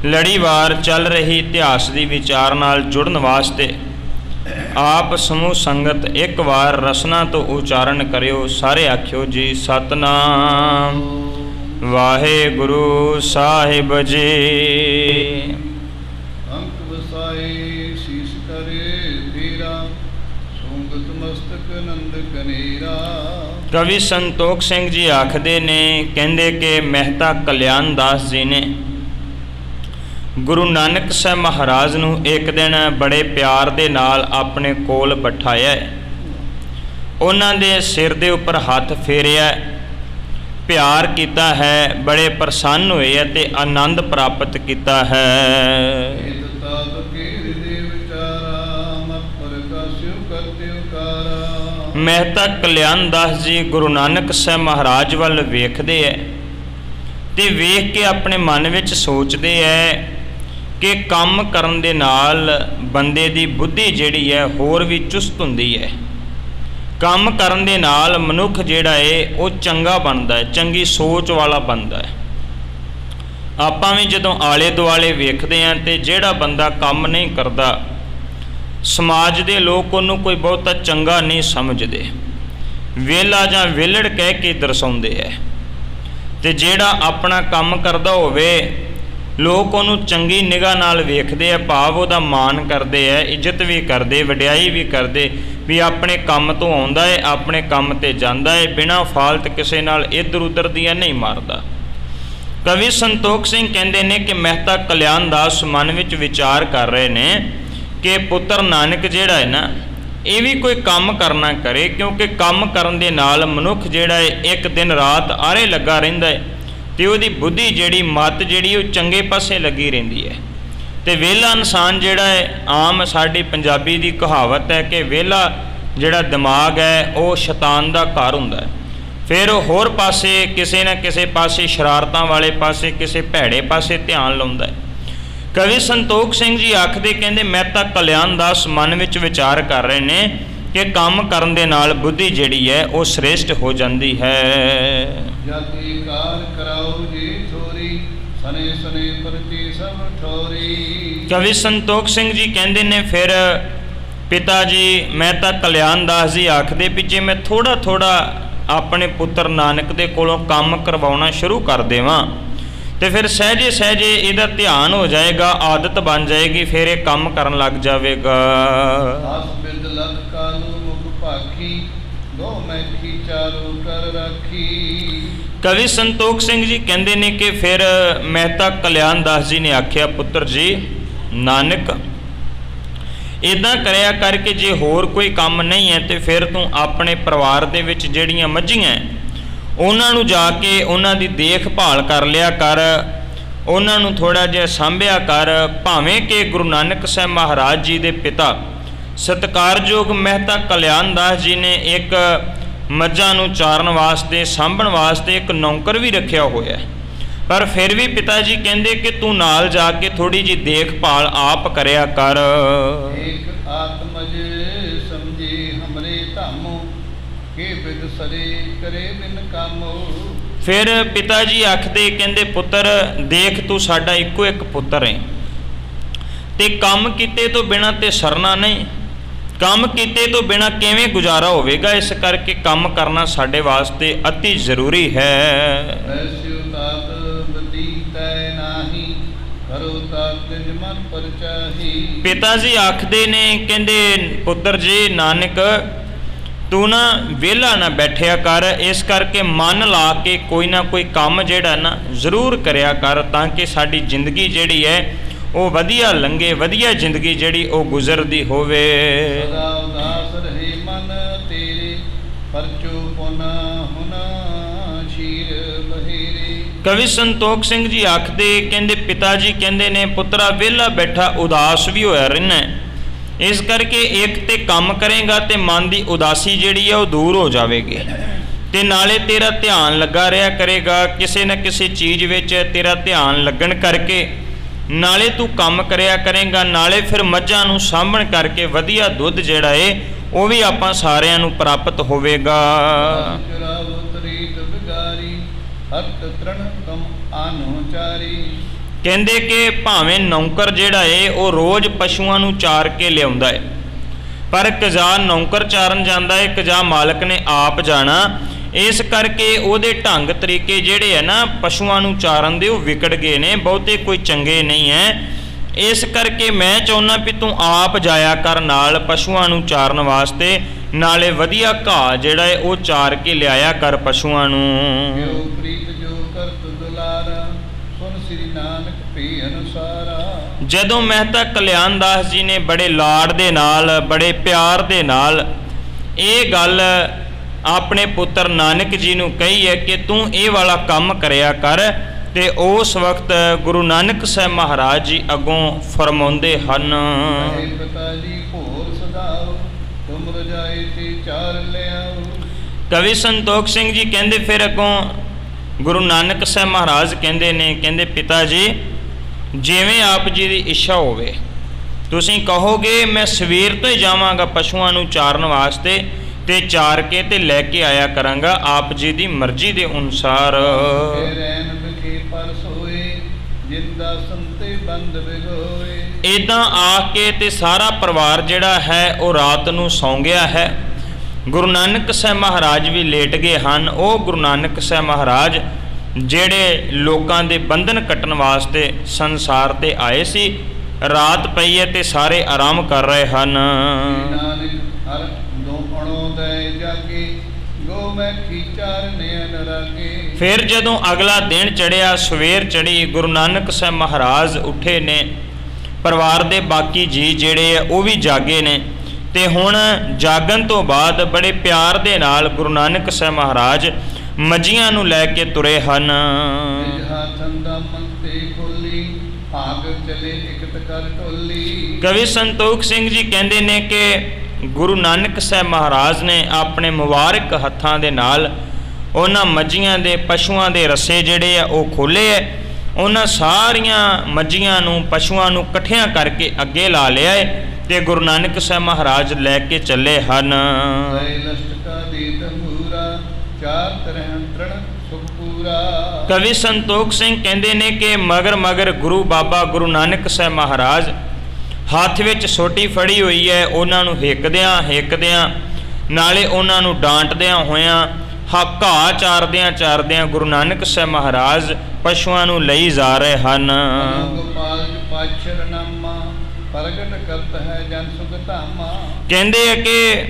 ਲੜੀਵਾਰ ਚੱਲ ਰਹੀ ਇਤਿਹਾਸ ਦੀ ਵਿਚਾਰ ਨਾਲ ਜੁੜਨ ਵਾਸਤੇ ਆਪ ਸਮੂਹ ਸੰਗਤ ਇੱਕ ਵਾਰ ਰਸਨਾ ਤੋਂ ਉਚਾਰਨ ਕਰਿਓ। ਸਾਰੇ ਆਖਿਓ ਜੀ ਸਤਨਾਮ ਵਾਹਿਗੁਰੂ ਸਾਹਿਬ ਜੀ। ਅੰਕ ਵਸਾਏ ਸੀਸ ਕਰੇ ਤੇਰਾ, ਸੋਗਤ ਮਸਤਕ ਨੰਦ ਕਨੇਰਾ। ਕਵੀ ਸੰਤੋਖ ਸਿੰਘ ਜੀ ਆਖਦੇ ਨੇ, ਕਹਿੰਦੇ ਕਿ ਮਹਿਤਾ ਕਲਿਆਣ ਦਾਸ ਜੀ ਨੇ ਗੁਰੂ ਨਾਨਕ ਸਾਹਿਬ ਮਹਾਰਾਜ ਨੂੰ ਇੱਕ ਦਿਨ ਬੜੇ ਪਿਆਰ ਦੇ ਨਾਲ ਆਪਣੇ ਕੋਲ ਬਿਠਾਇਆ, ਉਹਨਾਂ ਦੇ ਸਿਰ ਦੇ ਉੱਪਰ ਹੱਥ ਫੇਰਿਆ, ਪਿਆਰ ਕੀਤਾ ਹੈ, ਬੜੇ ਪ੍ਰਸੰਨ ਹੋਏ ਅਤੇ ਆਨੰਦ ਪ੍ਰਾਪਤ ਕੀਤਾ ਹੈ। ਮਹਿਤਾ ਕਲਿਆਣ ਦਾਸ ਜੀ ਗੁਰੂ ਨਾਨਕ ਸਾਹਿਬ ਮਹਾਰਾਜ ਵੱਲ ਵੇਖਦੇ ਹੈ ਤੇ ਵੇਖ ਕੇ ਆਪਣੇ ਮਨ ਵਿੱਚ ਸੋਚਦੇ ਹੈ ਕਿ ਕੰਮ ਕਰਨ ਦੇ ਨਾਲ ਬੰਦੇ ਦੀ ਬੁੱਧੀ ਜਿਹੜੀ ਹੈ ਹੋਰ ਵੀ ਚੁਸਤ ਹੁੰਦੀ ਹੈ। ਕੰਮ ਕਰਨ ਦੇ ਨਾਲ ਮਨੁੱਖ ਜਿਹੜਾ ਹੈ ਉਹ ਚੰਗਾ ਬਣਦਾ ਹੈ, ਚੰਗੀ ਸੋਚ ਵਾਲਾ ਬਣਦਾ ਹੈ। ਆਪਾਂ ਵੀ ਜਦੋਂ ਆਲੇ ਦੁਆਲੇ ਵੇਖਦੇ ਹਾਂ ਤੇ ਜਿਹੜਾ ਬੰਦਾ ਕੰਮ ਨਹੀਂ ਕਰਦਾ, ਸਮਾਜ ਦੇ ਲੋਕ ਉਹਨੂੰ ਕੋਈ ਬਹੁਤਾ ਚੰਗਾ ਨਹੀਂ ਸਮਝਦੇ, ਵਿਹਲਾ ਜਾਂ ਵਿਹਲੜ ਕਹਿ ਕੇ ਦਰਸਾਉਂਦੇ ਹੈ। ਤੇ ਜਿਹੜਾ ਆਪਣਾ ਕੰਮ ਕਰਦਾ ਹੋਵੇ, ਲੋਕ ਉਹਨੂੰ ਚੰਗੀ ਨਿਗਾਹ ਨਾਲ ਵੇਖਦੇ ਆ, ਭਾਵ ਉਹਦਾ ਮਾਣ ਕਰਦੇ ਹੈ, ਇੱਜ਼ਤ ਵੀ ਕਰਦੇ, ਵਡਿਆਈ ਵੀ ਕਰਦੇ ਵੀ ਆਪਣੇ ਕੰਮ ਤੋਂ ਆਉਂਦਾ ਹੈ, ਆਪਣੇ ਕੰਮ ਤੇ ਜਾਂਦਾ ਹੈ, ਬਿਨਾਂ ਫਾਲਤ ਕਿਸੇ ਨਾਲ ਇੱਧਰ ਉੱਧਰ ਦੀਆਂ ਨਹੀਂ ਮਾਰਦਾ। ਕਵੀ ਸੰਤੋਖ ਸਿੰਘ ਕਹਿੰਦੇ ਨੇ ਕਿ ਮਹਿਤਾ ਕਲਿਆਣ ਦਾਸ ਮਨ ਵਿੱਚ ਵਿਚਾਰ ਕਰ ਰਹੇ ਨੇ ਕਿ ਪੁੱਤਰ ਨਾਨਕ ਜਿਹੜਾ ਹੈ ਨਾ, ਇਹ ਵੀ ਕੋਈ ਕੰਮ ਕਰਨਾ ਕਰੇ, ਕਿਉਂਕਿ ਕੰਮ ਕਰਨ ਦੇ ਨਾਲ ਮਨੁੱਖ ਜਿਹੜਾ ਹੈ ਇੱਕ ਦਿਨ ਰਾਤ ਆਰੇ ਲੱਗਾ ਰਹਿੰਦਾ ਹੈ ਤੇ ਉਹਦੀ ਬੁੱਧੀ ਜਿਹੜੀ ਮੱਤ ਜਿਹੜੀ ਉਹ ਚੰਗੇ ਪਾਸੇ ਲੱਗੀ ਰਹਿੰਦੀ ਹੈ। ਤੇ ਵਿਹਲਾ ਇਨਸਾਨ ਜਿਹੜਾ ਹੈ, ਆਮ ਸਾਡੀ ਪੰਜਾਬੀ ਦੀ ਕਹਾਵਤ ਹੈ ਕਿ ਵਿਹਲਾ ਜਿਹੜਾ ਦਿਮਾਗ ਹੈ ਉਹ ਸ਼ੈਤਾਨ ਦਾ ਘਰ ਹੁੰਦਾ ਹੈ। ਫਿਰ ਉਹ ਹੋਰ ਪਾਸੇ ਕਿਸੇ ਨਾ ਕਿਸੇ ਪਾਸੇ ਸ਼ਰਾਰਤਾਂ ਵਾਲੇ ਪਾਸੇ, ਕਿਸੇ ਭੈੜੇ ਪਾਸੇ ਧਿਆਨ ਲਾਉਂਦਾ ਹੈ। ਕਵੀ ਸੰਤੋਖ ਸਿੰਘ ਜੀ ਆਖਦੇ, ਕਹਿੰਦੇ ਮਹਿਤਾ ਕਲਿਆਣ ਦਾਸ ਮਨ ਵਿੱਚ ਵਿਚਾਰ ਕਰ ਰਹੇ ਨੇ ਕਿ ਕੰਮ ਕਰਨ ਦੇ ਨਾਲ ਬੁੱਧੀ ਜਿਹੜੀ ਹੈ ਉਹ ਸ੍ਰੇਸ਼ਟ ਹੋ ਜਾਂਦੀ ਹੈ। ਜਾਤੀ ਕਾਰ ਕਰਾਓ ਜੀ ਥੋਰੀ, ਸਨੇ ਸਨੇ ਪ੍ਰਤੀ ਸਭ ਠੋਰੀ। ਕਵੀ ਸੰਤੋਖ ਸਿੰਘ ਜੀ ਕਹਿੰਦੇ ਨੇ, ਫਿਰ ਪਿਤਾ ਜੀ ਮਹਿਤਾ ਕਲਿਆਣ ਦਾਸ ਜੀ ਆਖਦੇ ਵੀ ਜੇ ਮੈਂ ਥੋੜਾ ਥੋੜਾ ਆਪਣੇ ਪੁੱਤਰ ਨਾਨਕ ਦੇ ਕੋਲੋਂ ਕੰਮ ਕਰਵਾਉਣਾ ਸ਼ੁਰੂ ਕਰ ਦੇਵਾਂ ਤੇ ਫਿਰ ਸਹਿਜੇ ਸਹਿਜੇ ਇਹਦਾ ਧਿਆਨ ਹੋ ਜਾਏਗਾ, ਆਦਤ ਬਣ ਜਾਏਗੀ, ਫਿਰ ਇਹ ਕੰਮ ਕਰਨ ਲੱਗ ਜਾਵੇਗਾ। ਕਵੀ ਸੰਤੋਖ ਸਿੰਘ ਜੀ ਕਹਿੰਦੇ ਨੇ ਕਿ ਫਿਰ ਮਹਿਤਾ ਕਲਿਆਣ ਦਾਸ ਜੀ ਨੇ ਆਖਿਆ, ਪੁੱਤਰ ਜੀ ਨਾਨਕ ਇੱਦਾਂ ਕਰਿਆ ਕਰਕੇ ਜੇ ਹੋਰ ਕੋਈ ਕੰਮ ਨਹੀਂ ਹੈ ਤੇ ਫਿਰ ਤੂੰ ਆਪਣੇ ਪਰਿਵਾਰ ਦੇ ਵਿੱਚ ਜਿਹੜੀਆਂ ਮੱਝੀਆਂ ਉਹਨਾਂ ਨੂੰ ਜਾ ਕੇ ਉਹਨਾਂ ਦੀ ਦੇਖਭਾਲ ਕਰ ਲਿਆ ਕਰ, ਉਹਨਾਂ ਨੂੰ ਥੋੜ੍ਹਾ ਜਿਹਾ ਸਾਂਭਿਆ ਕਰ। ਭਾਵੇਂ ਕਿ ਗੁਰੂ ਨਾਨਕ ਸਾਹਿਬ ਮਹਾਰਾਜ ਜੀ ਦੇ ਪਿਤਾ ਸਤਿਕਾਰਯੋਗ ਮਹਿਤਾ ਕਲਿਆਣ ਦਾਸ ਜੀ ਨੇ ਇੱਕ ਮੱਝਾਂ ਨੂੰ ਚਾਰਨ ਵਾਸਤੇ, ਸਾਂਭਣ ਵਾਸਤੇ ਇੱਕ ਨੌਕਰ ਵੀ ਰੱਖਿਆ ਹੋਇਆ, ਪਰ ਫਿਰ ਵੀ ਪਿਤਾ ਜੀ ਕਹਿੰਦੇ ਕਿ ਤੂੰ ਨਾਲ ਜਾ ਕੇ ਥੋੜ੍ਹੀ ਜਿਹੀ ਦੇਖਭਾਲ ਆਪ ਕਰਿਆ ਕਰ। ਇੱਕ ਆਤਮਜ ਸਮਝੇ ਹਮਰੇ ਧਾਮੋ, ਕੇ ਬਿਦ ਸਰੇ ਕਰੇ ਬਿਨ ਕਾਮੋ। ਫਿਰ ਪਿਤਾ ਜੀ ਆਖਦੇ, ਕਹਿੰਦੇ ਪੁੱਤਰ ਦੇਖ ਤੂੰ ਸਾਡਾ ਇੱਕੋ ਇੱਕ ਪੁੱਤਰ ਹੈ ਤੇ ਕੰਮ ਕੀਤੇ ਤੋਂ ਬਿਨਾਂ ਤੇ ਸਰਨਾ ਨਹੀਂ, ਕੰਮ ਕੀਤੇ ਤੋਂ ਬਿਨਾਂ ਕਿਵੇਂ ਗੁਜ਼ਾਰਾ ਹੋਵੇਗਾ, ਇਸ ਕਰਕੇ ਕੰਮ ਕਰਨਾ ਸਾਡੇ ਵਾਸਤੇ ਅਤੀ ਜ਼ਰੂਰੀ ਹੈ। ਪਿਤਾ ਜੀ ਆਖਦੇ ਨੇ, ਕਹਿੰਦੇ ਪੁੱਤਰ ਜੀ ਨਾਨਕ ਤੂੰ ਨਾ ਵਿਹਲਾ ਨਾ ਬੈਠਿਆ ਕਰ, ਇਸ ਕਰਕੇ ਮਨ ਲਾ ਕੇ ਕੋਈ ਨਾ ਕੋਈ ਕੰਮ ਜਿਹੜਾ ਨਾ ਜ਼ਰੂਰ ਕਰਿਆ ਕਰ, ਤਾਂ ਕਿ ਸਾਡੀ ਜ਼ਿੰਦਗੀ ਜਿਹੜੀ ਹੈ ਉਹ ਵਧੀਆ ਲੰਘੇ, ਵਧੀਆ ਜ਼ਿੰਦਗੀ ਜਿਹੜੀ ਉਹ ਗੁਜ਼ਰਦੀ ਹੋਵੇ। ਕਵੀ ਸੰਤੋਖ ਸਿੰਘ ਜੀ ਆਖਦੇ, ਕਹਿੰਦੇ ਪਿਤਾ ਜੀ ਕਹਿੰਦੇ ਨੇ ਪੁੱਤਰਾ ਵਿਹਲਾ ਬੈਠਾ ਉਦਾਸ ਵੀ ਹੋਇਆ ਰਹਿਣਾ, ਇਸ ਕਰਕੇ ਇੱਕ ਤੇ ਕੰਮ ਕਰੇਗਾ ਤੇ ਮਨ ਦੀ ਉਦਾਸੀ ਜਿਹੜੀ ਹੈ ਉਹ ਦੂਰ ਹੋ ਜਾਵੇਗੀ ਤੇ ਨਾਲੇ ਤੇਰਾ ਧਿਆਨ ਲੱਗਾ ਰਿਹਾ ਕਰੇਗਾ ਕਿਸੇ ਨਾ ਕਿਸੇ ਚੀਜ਼ ਵਿੱਚ, ਤੇਰਾ ਧਿਆਨ ਲੱਗਣ ਕਰਕੇ ਨਾਲੇ ਤੂੰ ਕੰਮ ਕਰਿਆ ਕਰੇਗਾ, ਨਾਲੇ ਫਿਰ ਮੱਝਾਂ ਨੂੰ ਸਾਂਭਣ ਕਰਕੇ ਵਧੀਆ ਦੁੱਧ ਜਿਹੜਾ ਏ ਉਹ ਵੀ ਆਪਾਂ ਸਾਰਿਆਂ ਨੂੰ ਪ੍ਰਾਪਤ ਹੋਵੇਗਾ। ਕਹਿੰਦੇ ਕਿ ਭਾਵੇਂ ਨੌਕਰ ਜਿਹੜਾ ਏ ਉਹ ਰੋਜ਼ ਪਸ਼ੂਆਂ ਨੂੰ ਚਾਰ ਕੇ ਲਿਆਉਂਦਾ ਏ, ਪਰ ਕਜਾ ਨੌਕਰ ਚਾਰਨ ਜਾਂਦਾ ਏ, ਕਜਾ ਮਾਲਕ ਨੇ ਆਪ ਜਾਣਾ। ਇਸ ਕਰਕੇ ਉਹਦੇ ਢੰਗ ਤਰੀਕੇ ਜਿਹੜੇ ਹੈ ਨਾ ਪਸ਼ੂਆਂ ਨੂੰ ਚਾਰਨ ਦੇ ਉਹ ਵਿਗੜ ਗਏ ਨੇ, ਬਹੁਤੇ ਕੋਈ ਚੰਗੇ ਨਹੀਂ ਹੈ। ਇਸ ਕਰਕੇ ਮੈਂ ਚਾਹੁੰਦਾ ਵੀ ਤੂੰ ਆਪ ਜਾਇਆ ਕਰ ਨਾਲ ਪਸ਼ੂਆਂ ਨੂੰ ਚਾਰਨ ਵਾਸਤੇ, ਨਾਲੇ ਵਧੀਆ ਘਾਹ ਜਿਹੜਾ ਹੈ ਉਹ ਚਾਰ ਕੇ ਲਿਆਇਆ ਕਰ ਪਸ਼ੂਆਂ ਨੂੰ। ਜੋ ਪ੍ਰੀਤ ਜੋ ਕਰਤ ਦੁਲਾਰਾ, ਸੁਨ ਸ੍ਰੀ ਨਾਨਕ ਭੀ ਅਨੁਸਾਰਾ। ਜਦੋਂ ਮਹਿਤਾ ਕਲਿਆਣ ਦਾਸ ਜੀ ਨੇ ਬੜੇ ਲਾਡ ਦੇ ਨਾਲ, ਬੜੇ ਪਿਆਰ ਦੇ ਨਾਲ ਇਹ ਗੱਲ ਆਪਣੇ ਪੁੱਤਰ ਨਾਨਕ ਜੀ ਨੂੰ ਕਹੀ ਹੈ ਕਿ ਤੂੰ ਇਹ ਵਾਲਾ ਕੰਮ ਕਰਿਆ ਕਰ, ਤੇ ਉਸ ਵਕਤ ਗੁਰੂ ਨਾਨਕ ਸਾਹਿਬ ਮਹਾਰਾਜ ਜੀ ਅੱਗੋਂ ਫਰਮਾਉਂਦੇ ਹਨ, ਕਹੇ ਪਿਤਾ ਜੀ ਭੋਰ ਸਦਾਓ, ਤੁਮ ਰਜਾਈ ਤੇ ਚਾਰ ਲਿਆਓ। ਕਵੀ ਸੰਤੋਖ ਸਿੰਘ ਜੀ ਕਹਿੰਦੇ ਫਿਰ ਅੱਗੋਂ ਗੁਰੂ ਨਾਨਕ ਸਾਹਿਬ ਮਹਾਰਾਜ ਕਹਿੰਦੇ ਨੇ, ਕਹਿੰਦੇ ਪਿਤਾ ਜੀ ਜਿਵੇਂ ਆਪ ਜੀ ਦੀ ਇੱਛਾ ਹੋਵੇ, ਤੁਸੀਂ ਕਹੋਗੇ ਮੈਂ ਸਵੇਰ ਤੋਂ ਹੀ ਜਾਵਾਂਗਾ ਪਸ਼ੂਆਂ ਨੂੰ ਚਾਰਨ ਵਾਸਤੇ ਤੇ ਚਾਰ ਕੇ ਤੇ ਲੈ ਕੇ ਆਇਆ ਕਰਾਂਗਾ ਆਪ ਜੀ ਦੀ ਮਰਜ਼ੀ ਦੇ ਅਨੁਸਾਰ। ਰੈਨ ਵਿਖੇ ਪਰਸ ਹੋਏ, ਜਿੰਦਾ ਸੰਤੇ ਬੰਦ ਵਿਗੋਏ। ਇੱਦਾਂ ਆ ਕੇ ਤੇ ਸਾਰਾ ਪਰਿਵਾਰ ਜਿਹੜਾ ਹੈ ਉਹ ਰਾਤ ਨੂੰ ਸੌਂ ਗਿਆ ਹੈ। ਗੁਰੂ ਨਾਨਕ ਸਾਹਿਬ ਮਹਾਰਾਜ ਵੀ ਲੇਟ ਗਏ ਹਨ। ਉਹ ਗੁਰੂ ਨਾਨਕ ਸਾਹਿਬ ਮਹਾਰਾਜ ਜਿਹੜੇ ਲੋਕਾਂ ਦੇ ਬੰਧਨ ਕੱਟਣ ਵਾਸਤੇ ਸੰਸਾਰ ਤੇ ਆਏ ਸੀ, ਰਾਤ ਪਈ ਹੈ ਤੇ ਸਾਰੇ ਆਰਾਮ ਕਰ ਰਹੇ ਹਨ। ਨਾਨਕ ਹਰ ਦੋ ਅਣੋ ਦੇ ਜਾਗੇ, ਗੋ ਮੈਂ ਖੀਚਾਰ ਨੈਣ ਰਾਗੇ। ਫਿਰ ਜਦੋਂ ਅਗਲਾ ਦਿਨ ਚੜਿਆ, ਸਵੇਰ ਚੜੀ, ਗੁਰੂ ਨਾਨਕ ਸਾਹਿਬ ਮਹਾਰਾਜ ਉੱਠੇ ਨੇ, ਪਰਿਵਾਰ ਦੇ ਬਾਕੀ ਜੀ ਜਿਹੜੇ ਆ ਉਹ ਵੀ ਜਾਗੇ ਨੇ, ਤੇ ਹੁਣ ਜਾਗਣ ਤੋਂ ਬਾਅਦ ਬੜੇ ਪਿਆਰ ਦੇ ਨਾਲ ਗੁਰੂ ਨਾਨਕ ਸਾਹਿਬ ਮਹਾਰਾਜ ਮੱਝੀਆਂ ਨੂੰ ਲੈ ਕੇ ਤੁਰੇ ਹਨ। ਕਵੀ ਸੰਤੋਖ ਸਿੰਘ ਜੀ ਕਹਿੰਦੇ ਨੇ ਕਿ ਗੁਰੂ ਨਾਨਕ ਸਾਹਿਬ ਮਹਾਰਾਜ ਨੇ ਆਪਣੇ ਮੁਬਾਰਕ ਹੱਥਾਂ ਦੇ ਨਾਲ ਉਹਨਾਂ ਮੱਝੀਆਂ ਦੇ ਪਸ਼ੂਆਂ ਦੇ ਰੱਸੇ ਜਿਹੜੇ ਆ ਉਹ ਖੋਲ੍ਹੇ ਹੈ। ਉਹਨਾਂ ਸਾਰੀਆਂ ਮੱਝੀਆਂ ਨੂੰ ਪਸ਼ੂਆਂ ਨੂੰ ਇਕੱਠਿਆਂ ਕਰਕੇ ਅੱਗੇ ਲਾ ਲਿਆ ਹੈ ਤੇ ਗੁਰੂ ਨਾਨਕ ਸਾਹਿਬ ਮਹਾਰਾਜ ਲੈ ਕੇ ਚੱਲੇ ਹਨ। ਕਵੀ ਸੰਤੋਖ ਸਿੰਘ ਕਹਿੰਦੇ ਨੇ ਕਿ ਮਗਰ ਮਗਰ ਗੁਰੂ ਬਾਬਾ ਗੁਰੂ ਨਾਨਕ ਸਾਹਿਬ ਮਹਾਰਾਜ ਹੱਥ ਵਿੱਚ ਸੋਟੀ ਫੜੀ ਹੋਈ ਹੈ, ਉਹਨਾਂ ਨੂੰ ਹਿੱਕਦਿਆਂ ਨਾਲੇ ਉਹਨਾਂ ਨੂੰ ਡਾਂਟਦਿਆਂ ਹੋਇਆਂ ਘਾਹ ਚਾਰਦਿਆਂ ਗੁਰੂ ਨਾਨਕ ਸਾਹਿਬ ਮਹਾਰਾਜ ਪਸ਼ੂਆਂ ਨੂੰ ਲਈ ਜਾ ਰਹੇ ਹਨ। ਕਹਿੰਦੇ ਆ ਕਿ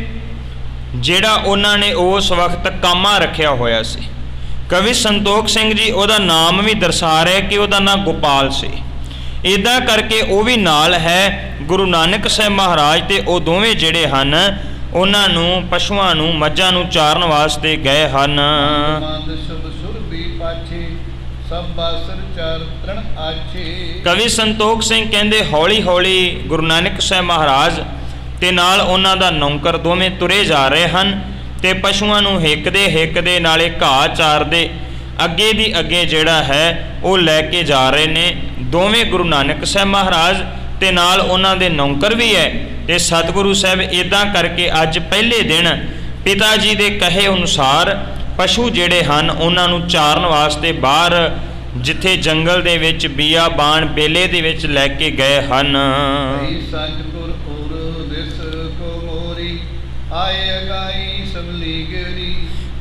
ਜਿਹੜਾ ਉਹਨਾਂ ਨੇ ਉਸ ਵਕਤ ਕਾਮਾ ਰੱਖਿਆ ਹੋਇਆ ਸੀ, ਕਵੀ ਸੰਤੋਖ ਸਿੰਘ ਜੀ ਉਹਦਾ ਨਾਮ ਵੀ ਦਰਸਾ ਰਿਹਾ ਕਿ ਉਹਦਾ ਨਾਮ ਗੋਪਾਲ ਸੀ। ਇੱਦਾਂ ਕਰਕੇ ਉਹ ਵੀ ਨਾਲ ਹੈ। ਗੁਰੂ ਨਾਨਕ ਸਾਹਿਬ ਮਹਾਰਾਜ ਤੇ ਉਹ ਦੋਵੇਂ ਜਿਹੜੇ ਹਨ ਉਹਨਾਂ ਨੂੰ ਪਸ਼ੂਆਂ ਨੂੰ ਮੱਝਾਂ ਨੂੰ ਚਾਰਨ ਵਾਸਤੇ ਗਏ ਹਨ। ਕਵੀ ਸੰਤੋਖ ਸਿੰਘ ਕਹਿੰਦੇ ਹੌਲੀ ਹੌਲੀ ਗੁਰੂ ਨਾਨਕ ਸਾਹਿਬ ਮਹਾਰਾਜ ਤੇ ਨਾਲ ਉਹਨਾਂ ਦਾ ਨੌਕਰ ਦੋਵੇਂ ਤੁਰੇ ਜਾ ਰਹੇ ਹਨ ਤੇ ਪਸ਼ੂਆਂ ਨੂੰ ਹਿੱਕਦੇ ਨਾਲੇ ਘਾਹ ਚਾਰਦੇ ਅੱਗੇ ਦੀ ਅੱਗੇ ਜਿਹੜਾ ਹੈ ਉਹ ਲੈ ਕੇ ਜਾ ਰਹੇ ਨੇ ਦੋਵੇਂ ਗੁਰੂ ਨਾਨਕ ਸਾਹਿਬ ਮਹਾਰਾਜ ਤੇ ਨਾਲ ਉਹਨਾਂ ਦੇ ਨੌਕਰ ਵੀ ਹੈ। ਤੇ ਸਤਿਗੁਰੂ ਸਾਹਿਬ ਇੱਦਾਂ ਕਰਕੇ ਅੱਜ ਪਹਿਲੇ ਦਿਨ ਪਿਤਾ ਜੀ ਦੇ ਕਹੇ ਅਨੁਸਾਰ ਪਸ਼ੂ ਜਿਹੜੇ ਹਨ ਉਹਨਾਂ ਨੂੰ ਚਾਰਨ ਵਾਸਤੇ ਬਾਹਰ ਜਿੱਥੇ ਜੰਗਲ ਦੇ ਵਿੱਚ ਬੀਆਬਾਨ ਬੇਲੇ ਦੇ ਵਿੱਚ ਲੈ ਕੇ ਗਏ ਹਨ।